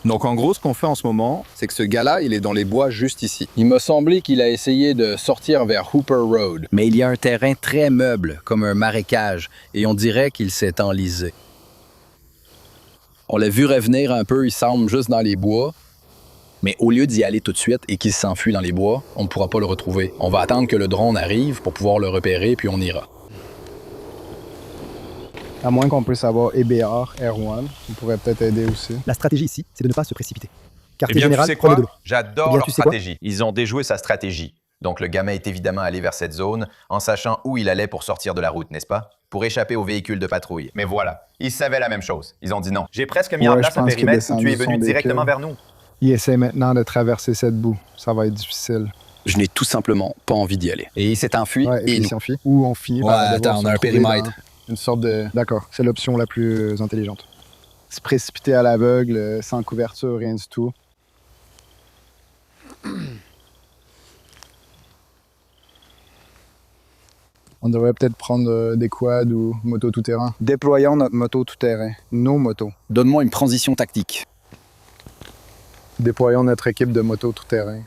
Donc en gros, ce qu'on fait en ce moment, c'est que ce gars-là, il est dans les bois juste ici. Il m'a semblé qu'il a essayé de sortir vers Hooper Road. Mais il y a un terrain très meuble, comme un marécage, et on dirait qu'il s'est enlisé. On l'a vu revenir un peu, il semble juste dans les bois. Mais au lieu d'y aller tout de suite et qu'il s'enfuit dans les bois, on ne pourra pas le retrouver. On va attendre que le drone arrive pour pouvoir le repérer, puis on ira. À moins qu'on puisse avoir EBR, R1, on pourrait peut-être aider aussi. La stratégie ici, c'est de ne pas se précipiter. Eh Quartier bien, général, tu sais prenez quoi? de l'eau. J'adore Eh bien, leur tu sais quoi? stratégie. Ils ont déjoué sa stratégie. Donc le gamin est évidemment allé vers cette zone en sachant où il allait pour sortir de la route, n'est-ce pas? Pour échapper aux véhicules de patrouille. Mais voilà, ils savaient la même chose. Ils ont dit non. J'ai presque mis en place un périmètre où tu es venu directement vers nous. Il essaie maintenant de traverser cette boue. Ça va être difficile. Je n'ai tout simplement pas envie d'y aller. Et il s'est enfui. Ouais, et il s'enfuit. Ou on finit par devoir attends, on a un se retrouver périmètre. dans une sorte de... D'accord, c'est l'option la plus intelligente. Se précipiter à l'aveugle, sans couverture, rien du tout. On devrait peut-être prendre des quads ou motos tout-terrain. Déployons notre moto tout-terrain. Nos motos. Donne-moi une transition tactique. Déployons notre équipe de motos tout-terrain.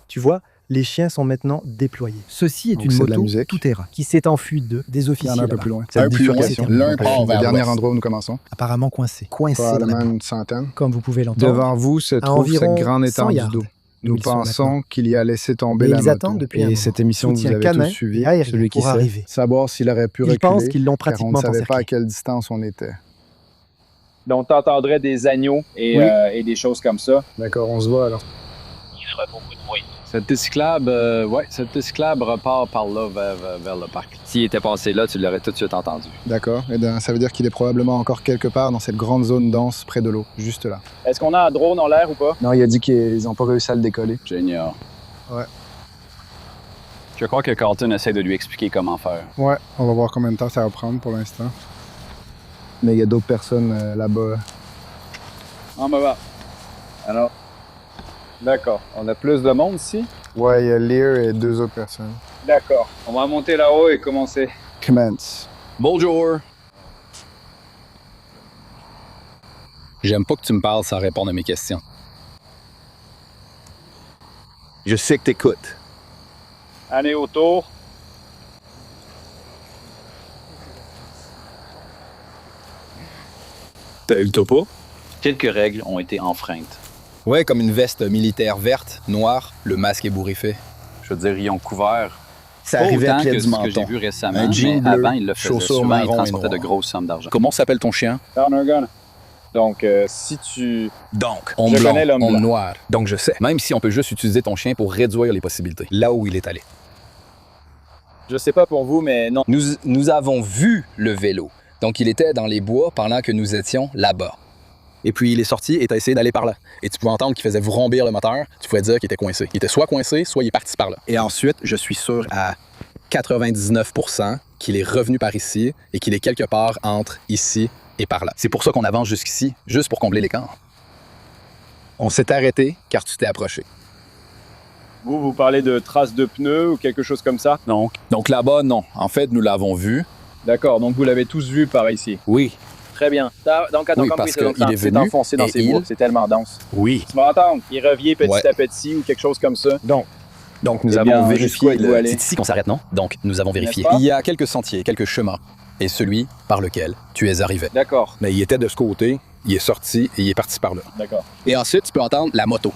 Tu vois, les chiens sont maintenant déployés. Ceci est Donc, une c'est de la moto musique. tout-terrain qui s'est enfuie des officiers. Il y en a un peu là-bas. plus loin. Cette Un plus loin. bifurcation. L'un part vers le dernier l'ouest. endroit où nous commençons. Apparemment coincé. Coincé Probablement là-bas. une centaine. Comme vous pouvez l'entendre. Devant vous se à trouve environ cette grande 100 étendue yards d'eau. d'où Nous ils sont pensons maintenant. qu'il y a laissé tomber Et la ils moto. attendent depuis un Et moment. cette émission que vous Soutien avez canin tous suivi, et aérien celui qui pour sait, arriver. savoir s'il aurait pu Ils reculer, pensent qu'ils l'ont car on ne pratiquement savait pas à encerclé. quelle distance on était. Donc, t'entendrais des agneaux et, Oui. et des choses comme ça. D'accord, on se voit alors. Il ferait beaucoup de bruit. Cette esclave, repart par là vers le parc. S'il était passé là, tu l'aurais tout de suite entendu. D'accord. Et bien, ça veut dire qu'il est probablement encore quelque part dans cette grande zone dense près de l'eau, juste là. Est-ce qu'on a un drone en l'air ou pas? Non, il a dit qu'ils n'ont pas réussi à le décoller. Génial. Ouais. Je crois que Carlton essaie de lui expliquer comment faire. Ouais, on va voir combien de temps ça va prendre pour l'instant. Mais il y a d'autres personnes là-bas. En bas. Alors, d'accord. On a plus de monde ici? Ouais, il y a Lear et 2 autres personnes. D'accord. On va monter là-haut et commencer. Commence. Bonjour. J'aime pas que tu me parles sans répondre à mes questions. Je sais que t'écoutes. Allez autour. T'as eu le topo? Quelques règles ont été enfreintes. Ouais, comme une veste militaire verte, noire, le masque ébouriffé. Je veux dire, ils ont couvert. Ça pas arrivait à autant pied que du ce que menton. j'ai vu récemment, Un jean mais bleu, avant, ils le faisaient chaussures souvent, ils marron et transportaient de noires. grosses sommes d'argent. Comment s'appelle ton chien? Gun. Donc, si tu... Donc, Je blanc, connais l'homme homme blanc. noir. Donc je sais. Même si on peut juste utiliser ton chien pour réduire les possibilités. Là où il est allé. Je sais pas pour vous, mais non. Nous avons vu le vélo. Donc il était dans les bois pendant que nous étions là-bas. Et puis il est sorti et t'as essayé d'aller par là. Et tu pouvais entendre qu'il faisait vrombir le moteur. Tu pouvais dire qu'il était coincé. Il était soit coincé, soit il est parti par là. Et ensuite, je suis sûr à 99% qu'il est revenu par ici et qu'il est quelque part entre ici et par là. C'est pour ça qu'on avance jusqu'ici, juste pour combler l'écart. On s'est arrêté car tu t'es approché. Vous parlez de traces de pneus ou quelque chose comme ça? Donc là-bas, non. En fait, nous l'avons vu. D'accord, donc vous l'avez tous vu par ici. Oui. Très bien. Donc, attends, Oui, comme parce c'est donc, qu'il est c'est venu enfoncé dans et ces bois, il- c'est tellement dense. Oui. Tu vas entendre, il revient petit Ouais. à petit ou quelque chose comme ça. Donc nous Eh avons bien, vérifié. jusqu'où êtes-vous allé? C'est ici qu'on s'arrête, non? Donc, nous avons vérifié. N'est-ce pas? Il y a quelques sentiers, quelques chemins. Et celui par lequel tu es arrivé. D'accord. Mais il était de ce côté, il est sorti et il est parti par là. D'accord. Et ensuite, tu peux entendre la moto.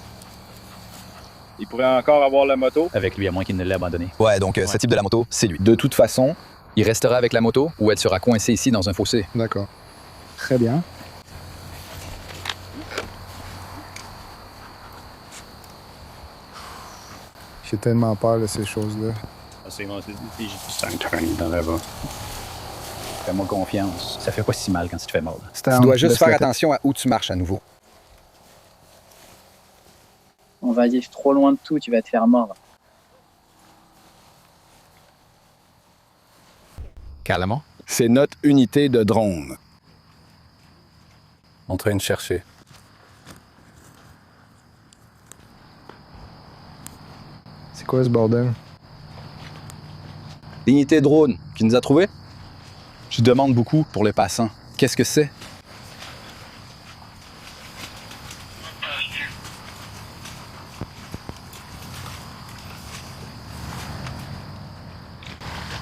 Il pourrait encore avoir la moto. Avec lui, à moins qu'il ne l'ait abandonné. Ouais, donc ce type de la moto, c'est lui. De toute façon, il restera avec la moto ou elle sera coincée ici dans un fossé. D'accord. Très bien. J'ai tellement peur de ces choses-là. Fais-moi confiance. Ça fait pas si mal quand tu te fais mordre. Tu dois juste faire attention à où tu marches à nouveau. On va aller trop loin de tout, tu vas te faire mordre. Carrément. C'est notre unité de drone. En train de chercher. C'est quoi ce bordel? L'unité drone qui nous a trouvés? Je demande beaucoup pour les passants. Qu'est-ce que c'est?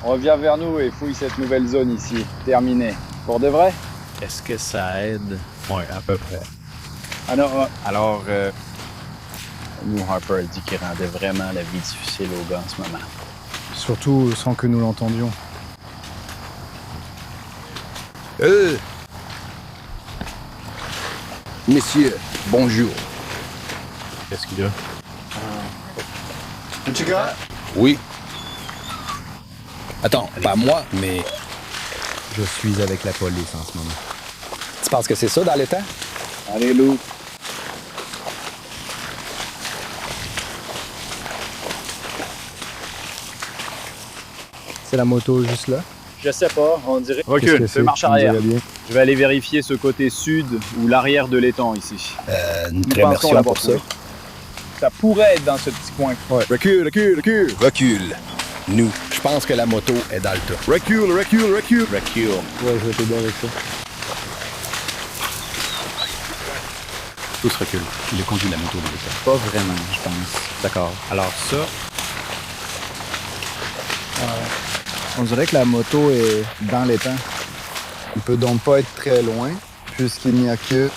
Reviens vers nous et fouille cette nouvelle zone ici. Terminé. Pour de vrai? Est-ce que ça aide? Oui, à peu près. Alors, nous, Harper a dit qu'il rendait vraiment la vie difficile aux gars en ce moment. Surtout sans que nous l'entendions. Messieurs, bonjour. Qu'est-ce qu'il a? Oui. Attends, pas moi, mais... Je suis avec la police en ce moment. Tu penses que c'est ça dans l'état? allez, Lou. C'est la moto juste là? Je sais pas, on dirait... Qu'est-ce Recule, que fais c'est? marche On arrière. dirait bien. Je vais aller vérifier ce côté sud ou l'arrière de l'étang ici. Une Nous prémersion pensons l'avoir pour ça. trouvé. Ça pourrait être dans ce petit coin. Ouais. Recule. Recule. Nous, je pense que la moto est dans le tas. Recule. Recule. Ouais, je vais t'aider avec ça. Tous reculent. Il conduit la moto dans le tas. Pas vraiment, je pense. D'accord. Alors ça... On dirait que la moto est dans les temps. Il peut donc pas être très loin, puisqu'il n'y a que,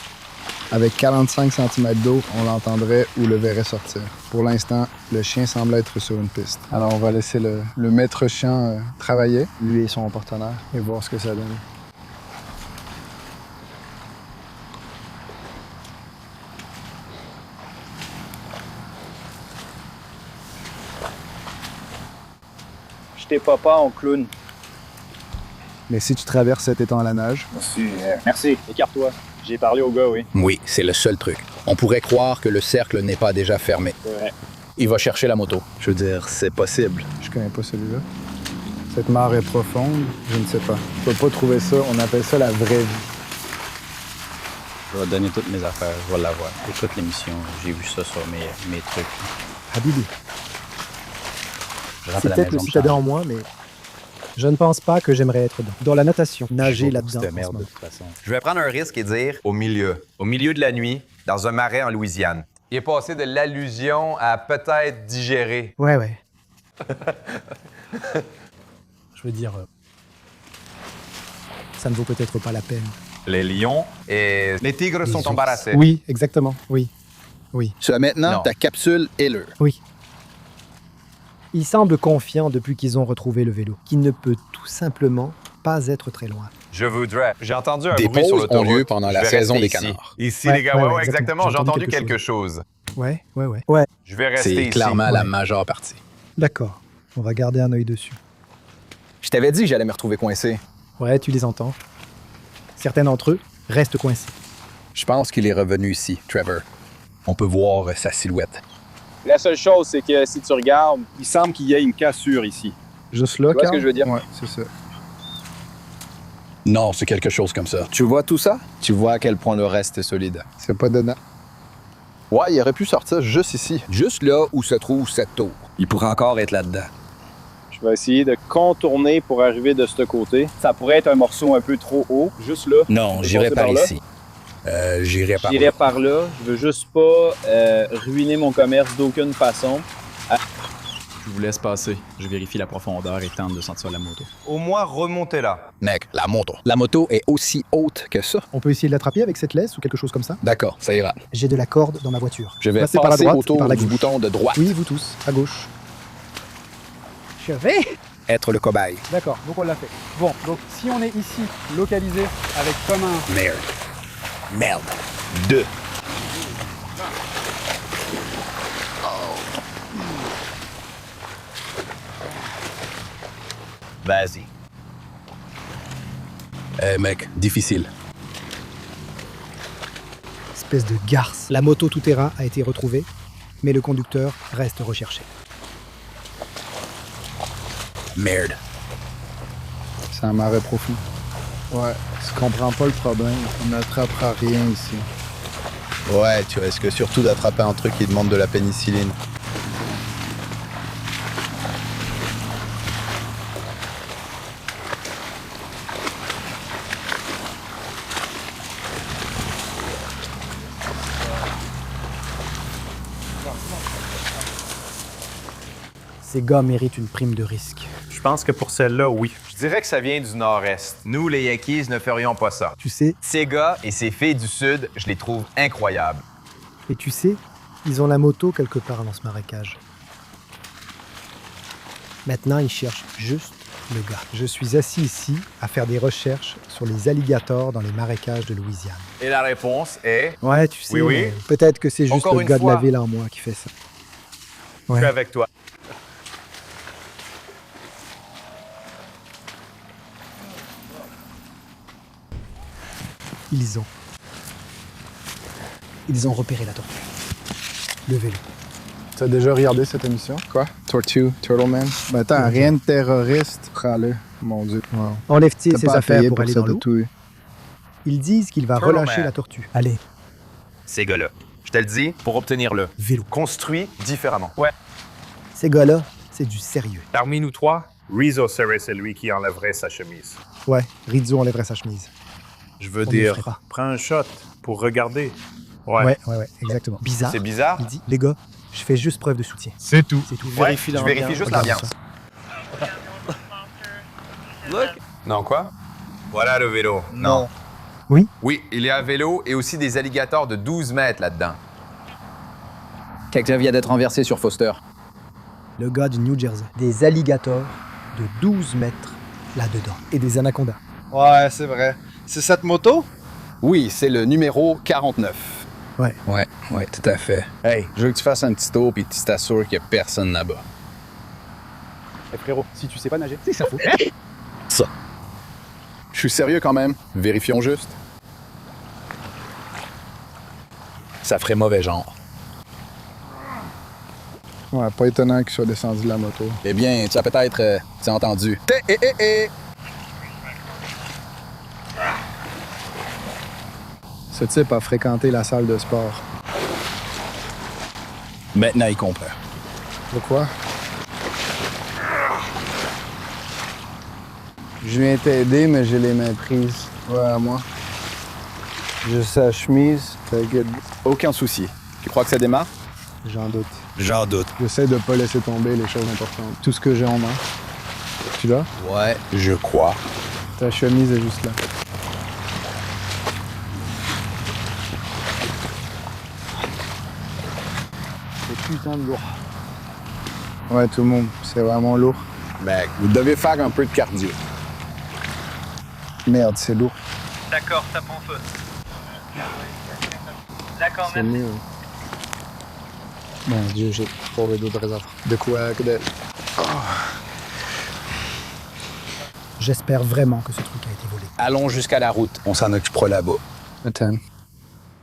avec 45 cm d'eau, on l'entendrait ou le verrait sortir. Pour l'instant, le chien semble être sur une piste. Alors on va laisser le maître chien travailler, lui et son partenaire, et voir ce que ça donne. J'étais papa en clown. Mais si tu traverses cet étang à la nage... Merci. Écarte-toi. J'ai parlé au gars, oui. Oui, c'est le seul truc. On pourrait croire que le cercle n'est pas déjà fermé. C'est vrai. Il va chercher la moto. Je veux dire, c'est possible. Je connais pas celui-là. Cette mare est profonde, je ne sais pas. Je peux pas trouver ça, on appelle ça la vraie vie. Je vais donner toutes mes affaires, je vais l'avoir. Écoute l'émission, j'ai vu ça sur mes trucs. Habibi. Je rentre C'est à la peut-être le maison, citadin en moi, mais je ne pense pas que j'aimerais être dans la natation, nager là-dedans. Cette en ce merde, de moment. toute façon. Je vais prendre un risque et dire au milieu de la nuit, dans un marais en Louisiane. Il est passé de l'allusion à peut-être digérer. Ouais. Je veux dire, ça ne vaut peut-être pas la peine. Les lions et les tigres Les sont ours. embarrassés. Oui, exactement, oui. Maintenant, Non. ta capsule est là. Oui. Ils semblent confiants depuis qu'ils ont retrouvé le vélo, qui ne peut tout simplement pas être très loin. Je voudrais. J'ai entendu un Des bruit sur pauses l'autoroute. ont lieu pendant la Je vais saison rester des ici. canards. Ici, Ouais, les gars. ouais, Ouais, exactement. J'ai entendu quelque chose. Ouais. Je vais rester C'est ici. clairement la Ouais. majeure partie. D'accord, on va garder un œil dessus. Je t'avais dit que j'allais me retrouver coincé. Ouais, tu les entends. Certains d'entre eux restent coincés. Je pense qu'il est revenu ici, Trevor. On peut voir sa silhouette. La seule chose, c'est que si tu regardes, il semble qu'il y ait une cassure ici. Juste là, Tu vois ce Carl? que je veux dire? Ouais, c'est ça. Non, c'est quelque chose comme ça. Tu vois tout ça? Tu vois à quel point le reste est solide. C'est pas dedans. Ouais, il aurait pu sortir juste ici. Juste là où se trouve cette tour. Il pourrait encore être là-dedans. Je vais essayer de contourner pour arriver de ce côté. Ça pourrait être un morceau un peu trop haut, juste là. Non, Je vais j'irai passer par par là. ici. J'irai par J'irai là. par là. Je veux juste pas ruiner mon commerce d'aucune façon. Je vous laisse passer. Je vérifie la profondeur et tente de sentir la moto. Au moins, remontez là. Mec, la moto. La moto est aussi haute que ça. On peut essayer de l'attraper avec cette laisse ou quelque chose comme ça? D'accord, ça ira. J'ai de la corde dans ma voiture. Je vais Passez passer par la droite et autour par la du gauche. bouton de droite. Oui, vous tous, à gauche. Je vais. Être le cobaye. D'accord, donc on l'a fait. Bon, donc si on est ici, localisé avec comme un... Merde. 2. Vas-y. Mec, difficile. Espèce de garce. La moto tout-terrain a été retrouvée, mais le conducteur reste recherché. Merde. C'est un marais profond. Ouais, je comprends pas le problème. On n'attrapera rien ici. Ouais, tu risques surtout d'attraper un truc qui demande de la pénicilline. Ces gars méritent une prime de risque. Je pense que pour celle-là, oui. Je dirais que ça vient du nord-est. Nous, les Yankees, ne ferions pas ça. Tu sais, Ces gars et ces filles du sud, je les trouve incroyables. et tu sais, ils ont la moto quelque part dans ce marécage. Maintenant, ils cherchent juste le gars. Je suis assis ici à faire des recherches sur les alligators dans les marécages de Louisiane. Et la réponse est... Ouais, tu sais, Oui, oui. mais peut-être que c'est juste Encore le une gars de fois. la ville en moi qui fait ça. Je Ouais. suis avec toi. Ils ont repéré la tortue. Le vélo. T'as déjà regardé cette émission? Quoi? Tortue, Turtle Man? Ben attends, rien de terroriste. Prends-le. Mon Dieu. Wow. Enlève-t-il T'as ses pas à affaires payer pour aller dans cette l'eau? auto. Ils disent qu'il va Turtle relâcher Man. la tortue. Allez, Ces gars-là, je te le dis, pour obtenir vélo. construit différemment. Ces gars-là, c'est du sérieux. Parmi nous trois, Rizzo serait celui qui enlèverait sa chemise. Ouais, Rizzo enlèverait sa chemise. Je veux On ne le dire, ferait pas. prends un shot pour regarder. Ouais, exactement. Bizarre. C'est bizarre? Il dit, les gars, je fais juste preuve de soutien. C'est tout. C'est tout. Ouais, je vérifie juste l'ambiance. Non, quoi? Voilà le vélo. Non. Oui? Oui, il y a un vélo et aussi des alligators de 12 mètres là-dedans. Quelqu'un vient d'être renversé sur Foster. Le gars du New Jersey. Des alligators de 12 mètres là-dedans. Et des anacondas. Ouais, c'est vrai. C'est cette moto? Oui, c'est le numéro 49. Ouais. Ouais, tout à fait. Hey, je veux que tu fasses un petit tour puis tu t'assures qu'il n'y a personne là-bas. Hey, frérot, si tu sais pas nager, c'est ça faut. Ça. Je suis sérieux quand même. Vérifions juste. Ça ferait mauvais genre. Ouais, pas étonnant qu'il soit descendu de la moto. Eh bien, tu as peut-être entendu. Ce type a fréquenté la salle de sport. Maintenant, il comprend. Pourquoi? Je viens t'aider, mais j'ai les mains prises. Ouais, à moi. J'ai sa chemise. T'inquiète. Aucun souci. Tu crois que ça démarre? J'en doute. J'en doute. J'essaie de pas laisser tomber les choses importantes. Tout ce que j'ai en main. Tu l'as? Ouais, je crois. Ta chemise est juste là. C'est putain de lourd. Ouais, tout le monde. C'est vraiment lourd. Mec, vous devez faire un peu de cardio. Merde, c'est lourd. D'accord, tape en feu. D'accord, C'est merci. mieux. Mon Dieu, j'ai trouvé d'autres réserves. De quoi que de... J'espère vraiment que ce truc a été volé. Allons jusqu'à la route. On s'en occupera là-bas. Attends.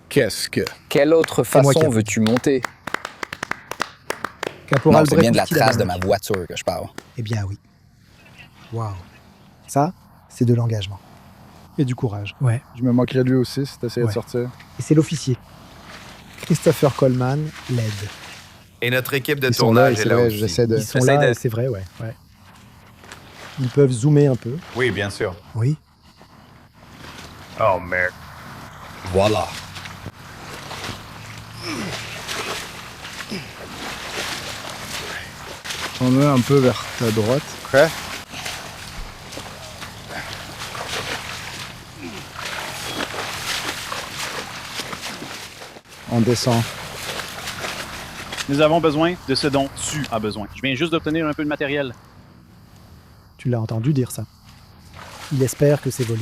Qu'est-ce que... Quelle autre C'est moi façon qui- veux-tu monter? Caporal Non, c'est bien de la Brett trace de Moutilabanic. ma voiture que je parle. Eh bien oui. Waouh. Ça, c'est de l'engagement. Et du courage. Ouais. Je me moquerais de lui aussi si t'essayais de Ouais. sortir. Et c'est l'officier. Christopher Coleman l'aide. Et notre équipe de Ils sont là, tournage est c'est là vrai, aussi. j'essaie de... Ils sont là, et c'est vrai, ouais. Ils peuvent zoomer un peu. Oui, bien sûr. Oui. Oh merde. Voilà. On est un peu vers ta droite. Ok. On descend. Nous avons besoin de ce dont tu as besoin. Je viens juste d'obtenir un peu de matériel. Tu l'as entendu dire ça. Il espère que c'est volé.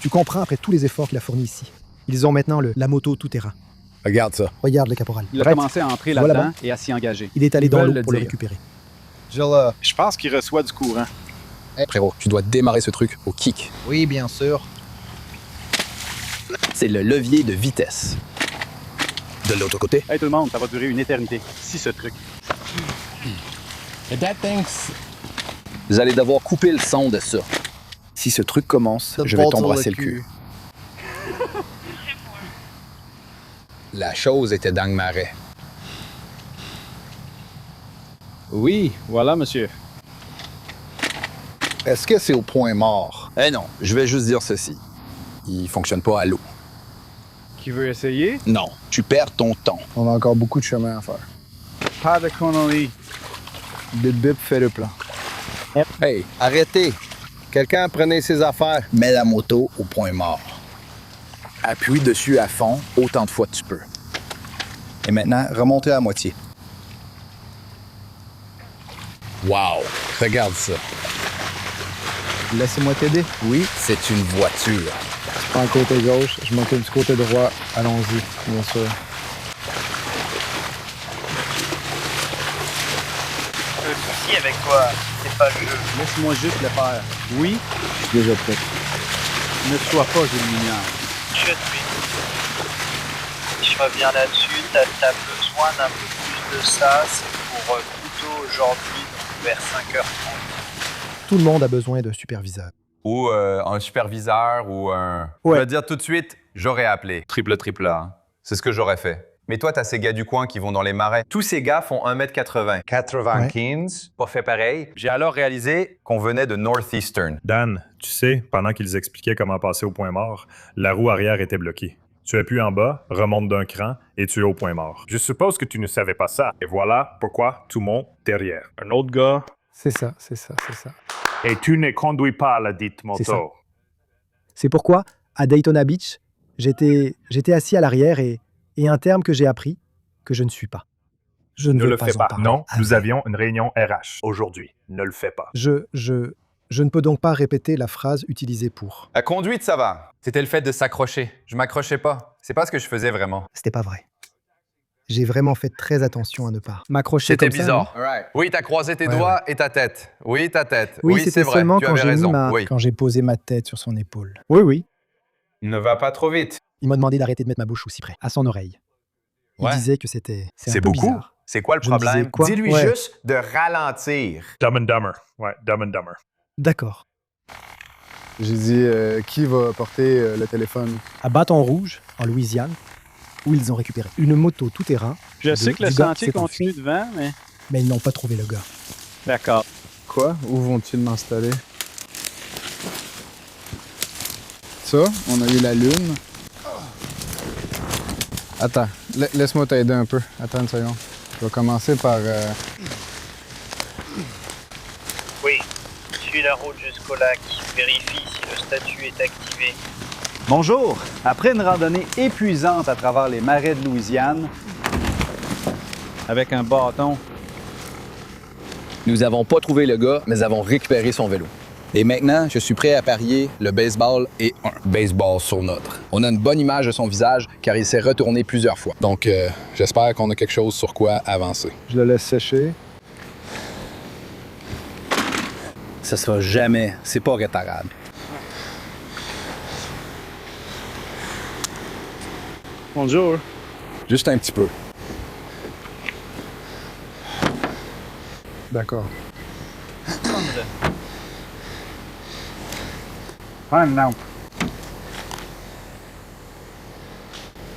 Tu comprends après tous les efforts qu'il a fournis ici. Ils ont maintenant la moto tout-terrain. Regarde ça. Regarde le caporal. Il a Brett, commencé à entrer tu vois là-dedans là-bas? et à s'y engager. Il est allé Ils dans veulent l'eau le pour le dire. récupérer. Je pense qu'il reçoit du courant. Frérot, tu dois démarrer ce truc au kick. Oui, bien sûr. C'est le levier de vitesse. De l'autre côté. Hey tout le monde, ça va durer une éternité. Si ce truc. Vous allez devoir couper le son de ça. Si ce truc commence, je vais t'embrasser le cul. La chose était dans le marais. Oui, voilà, monsieur. Est-ce que c'est au point mort? Eh non, je vais juste dire ceci. Il fonctionne pas à l'eau. Qui veut essayer? Non, tu perds ton temps. On a encore beaucoup de chemin à faire. Pas de conneries. Bip Bip fait le plan. Hey, arrêtez. Quelqu'un prenez ses affaires. Mets la moto au point mort. Appuie dessus à fond autant de fois que tu peux. Et maintenant, remontez à moitié. Wow! Regarde ça. Laissez-moi t'aider. Oui, c'est une voiture. Je prends le côté gauche, je m'occupe du côté droit. Allons-y, bien sûr. Le souci avec toi, c'est pas le jeu. Laisse-moi juste le faire. Oui, Je suis déjà prêt. ne sois pas une lumière. Je suis. Je reviens là-dessus, t'as besoin d'un peu plus de ça, c'est pour plutôt aujourd'hui, donc vers 5h30. Tout le monde a besoin d'un superviseur. Ou un superviseur ou un... Ouais. Je vais dire tout de suite, j'aurais appelé. Triple A. C'est ce que j'aurais fait. Mais toi, t'as ces gars du coin qui vont dans les marais. Tous ces gars font 1m80. 95. Pas fait pareil. J'ai alors réalisé qu'on venait de Northeastern. Dan, tu sais, pendant qu'ils expliquaient comment passer au point mort, la roue arrière était bloquée. Tu appuies en bas, remonte d'un cran et tu es au point mort. Je suppose que tu ne savais pas ça. Et voilà pourquoi tout monte derrière. Un autre gars. C'est ça. Et tu ne conduis pas la dite moto. C'est pourquoi, à Daytona Beach, j'étais assis à l'arrière et un terme que j'ai appris, que je ne suis pas. Je ne Ne veux le pas fais en pas. parler. Non, nous avions une réunion RH aujourd'hui. Ne le fais pas. Je ne peux donc pas répéter la phrase utilisée pour. La conduite, ça va. C'était le fait de s'accrocher. Je m'accrochais pas. C'est pas ce que je faisais vraiment. C'était pas vrai. J'ai vraiment fait très attention à ne pas m'accrocher C'était comme ça. bizarre. non Oui, t'as croisé tes doigts et ta tête. Oui, ta tête. Oui, c'est c'était vrai. seulement Tu quand avais j'ai raison. Oui. quand j'ai posé ma tête sur son épaule. Oui. Ne va pas trop vite. Il m'a demandé d'arrêter de mettre ma bouche aussi près, à son oreille. Il Ouais. disait que c'est un C'est peu beaucoup. bizarre. C'est quoi le Je me problème? disais quoi? Dis-lui Ouais. juste de ralentir. Dumb and Dumber. Ouais, Dumb and Dumber. D'accord. J'ai dit, qui va porter le téléphone? À Bâton Rouge, en Louisiane, où ils ont récupéré une moto tout-terrain. Je sais que le du gars sentier qui s'est enfui. continue devant, mais... Mais ils n'ont pas trouvé le gars. D'accord. Quoi? Où vont-ils m'installer? Ça, on a eu la lune. Attends, laisse-moi t'aider un peu. Attends une seconde. Je vais commencer par... Oui, suis la route jusqu'au lac. Vérifie si le statut est activé. Bonjour. Après une randonnée épuisante à travers les marais de Louisiane, avec un bâton, Nous n'avons pas trouvé le gars, mais avons récupéré son vélo. Et maintenant, je suis prêt à parier le baseball et un baseball sur notre. On a une bonne image de son visage car il s'est retourné plusieurs fois. Donc, j'espère qu'on a quelque chose sur quoi avancer. Je le laisse sécher. Ça se fera jamais. C'est pas réparable. bonjour. Juste un petit peu. D'accord. Ah non.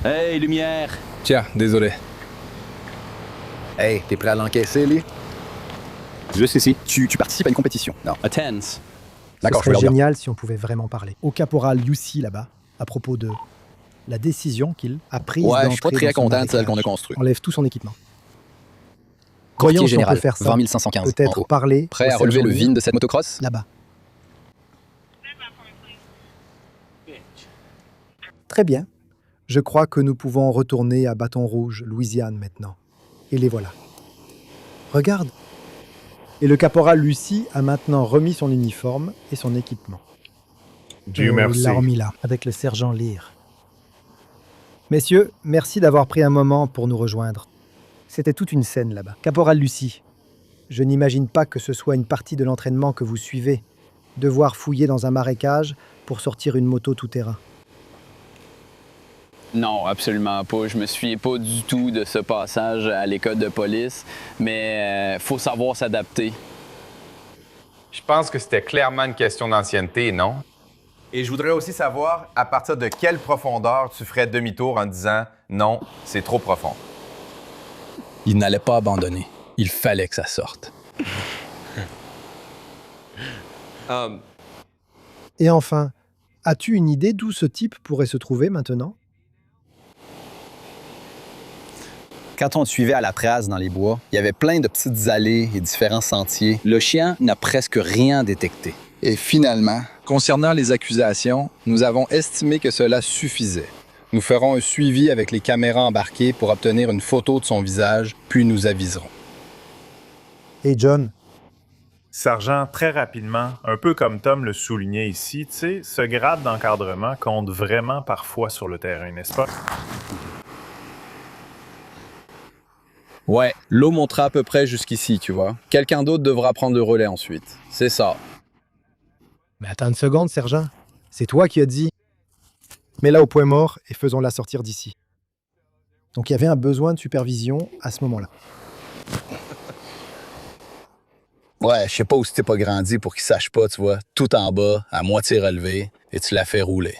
Hey, lumière! Tiens, désolé. Hey, t'es prêt à l'encaisser, Lee? Juste ici. Tu participes à une compétition. Non. Attends. D'accord, Ce serait génial si on pouvait vraiment parler. Au caporal Yussi, là-bas, à propos de la décision qu'il a prise Ouais, je suis pas d'entrer très dans son content de celle qu'on a marécage. construite. Enlève tout son équipement. Courtier Voyons si on général, peut faire ça. 20 515, en Peut-être haut. parler. Prêt à au relever le sergent vin de cette motocross? Là-bas. Très bien. Je crois que nous pouvons retourner à Bâton Rouge, Louisiane, maintenant. Et les voilà. Regarde. Et le caporal Lucie a maintenant remis son uniforme et son équipement. Dieu merci. Il l'a remis là, avec le sergent Lear. Messieurs, merci d'avoir pris un moment pour nous rejoindre. C'était toute une scène là-bas. Caporal Lucie, je n'imagine pas que ce soit une partie de l'entraînement que vous suivez, devoir fouiller dans un marécage pour sortir une moto tout-terrain. Non, absolument pas. Je me souviens pas du tout de ce passage à l'école de police, mais faut savoir s'adapter. Je pense que c'était clairement une question d'ancienneté, non? Et je voudrais aussi savoir à partir de quelle profondeur tu ferais demi-tour en disant « Non, c'est trop profond ». Il n'allait pas abandonner. Il fallait que ça sorte. Et enfin, as-tu une idée d'où ce type pourrait se trouver maintenant? Quand on le suivait à la trace dans les bois, il y avait plein de petites allées et différents sentiers. Le chien n'a presque rien détecté. Et finalement, concernant les accusations, nous avons estimé que cela suffisait. Nous ferons un suivi avec les caméras embarquées pour obtenir une photo de son visage, puis nous aviserons. Et John? Sergent, très rapidement, un peu comme Tom le soulignait ici, tu sais, ce grade d'encadrement compte vraiment parfois sur le terrain, n'est-ce pas? Ouais, l'eau montera à peu près jusqu'ici, tu vois. Quelqu'un d'autre devra prendre le relais ensuite. C'est ça. Mais attends une seconde, sergent. C'est toi qui as dit. Mets-la au point mort et faisons-la sortir d'ici. Donc il y avait un besoin de supervision à ce moment-là. Ouais, je sais pas où tu t'es pas grandi pour qu'il sache pas, tu vois. Tout en bas, à moitié relevé, et tu l'as fait rouler.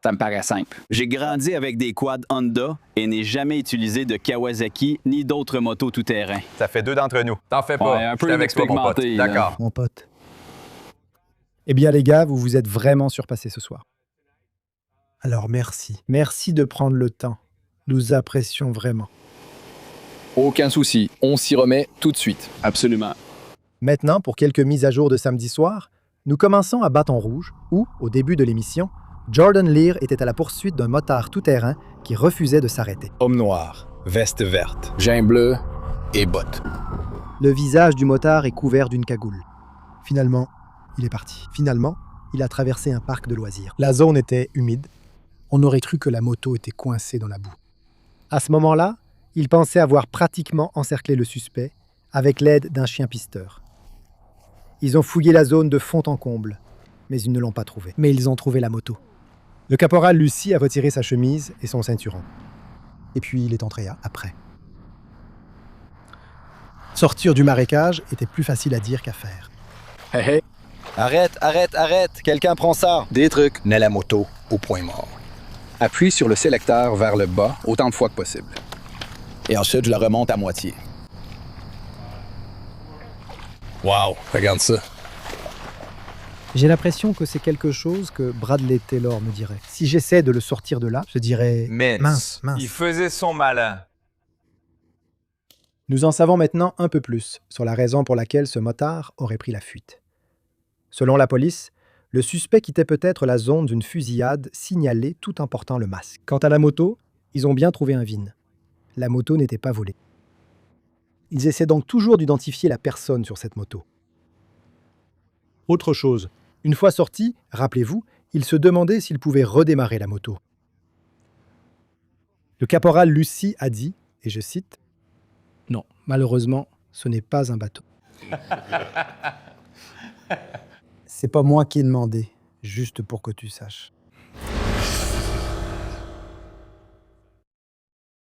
Ça me paraît simple. J'ai grandi avec des quads Honda et n'ai jamais utilisé de Kawasaki ni d'autres motos tout-terrain. Ça fait 2 d'entre nous. T'en fais pas. Ouais, un peu Je suis avec toi, mon pote. inexpérimenté, là. D'accord. Mon pote. Eh bien, les gars, vous vous êtes vraiment surpassés ce soir. Alors, merci. Merci de prendre le temps. Nous apprécions vraiment. Aucun souci, on s'y remet tout de suite. Absolument. Maintenant, pour quelques mises à jour de samedi soir, nous commençons à Bâton Rouge, où, au début de l'émission, Jordan Lear était à la poursuite d'un motard tout-terrain qui refusait de s'arrêter. Homme noir, veste verte, Jean bleu et bottes. Le visage du motard est couvert d'une cagoule. Finalement, il est parti. Finalement, il a traversé un parc de loisirs. La zone était humide. On aurait cru que la moto était coincée dans la boue. À ce moment-là, il pensait avoir pratiquement encerclé le suspect avec l'aide d'un chien pisteur. Ils ont fouillé la zone de fond en comble, mais ils ne l'ont pas trouvé. Mais ils ont trouvé la moto. Le caporal Lucie a retiré sa chemise et son ceinturon. Et puis il est entré après. Sortir du marécage était plus facile à dire qu'à faire. Hey, hey. Arrête, arrête, arrête! Quelqu'un prend ça! Des trucs. Mets la moto au point mort. Appuie sur le sélecteur vers le bas autant de fois que possible. Et ensuite, je la remonte à moitié. Wow! Regarde ça. J'ai l'impression que c'est quelque chose que Bradley Taylor me dirait. Si j'essaie de le sortir de là, je dirais mince. Il faisait son malin. Nous en savons maintenant un peu plus sur la raison pour laquelle ce motard aurait pris la fuite. Selon la police, le suspect quittait peut-être la zone d'une fusillade signalée tout en portant le masque. Quant à la moto, ils ont bien trouvé un VIN. La moto n'était pas volée. Ils essaient donc toujours d'identifier la personne sur cette moto. Autre chose, une fois sorti, rappelez-vous, ils se demandaient s'ils pouvaient redémarrer la moto. Le caporal Lucie a dit, et je cite, « Non, malheureusement, ce n'est pas un bateau. » C'est pas moi qui ai demandé, juste pour que tu saches.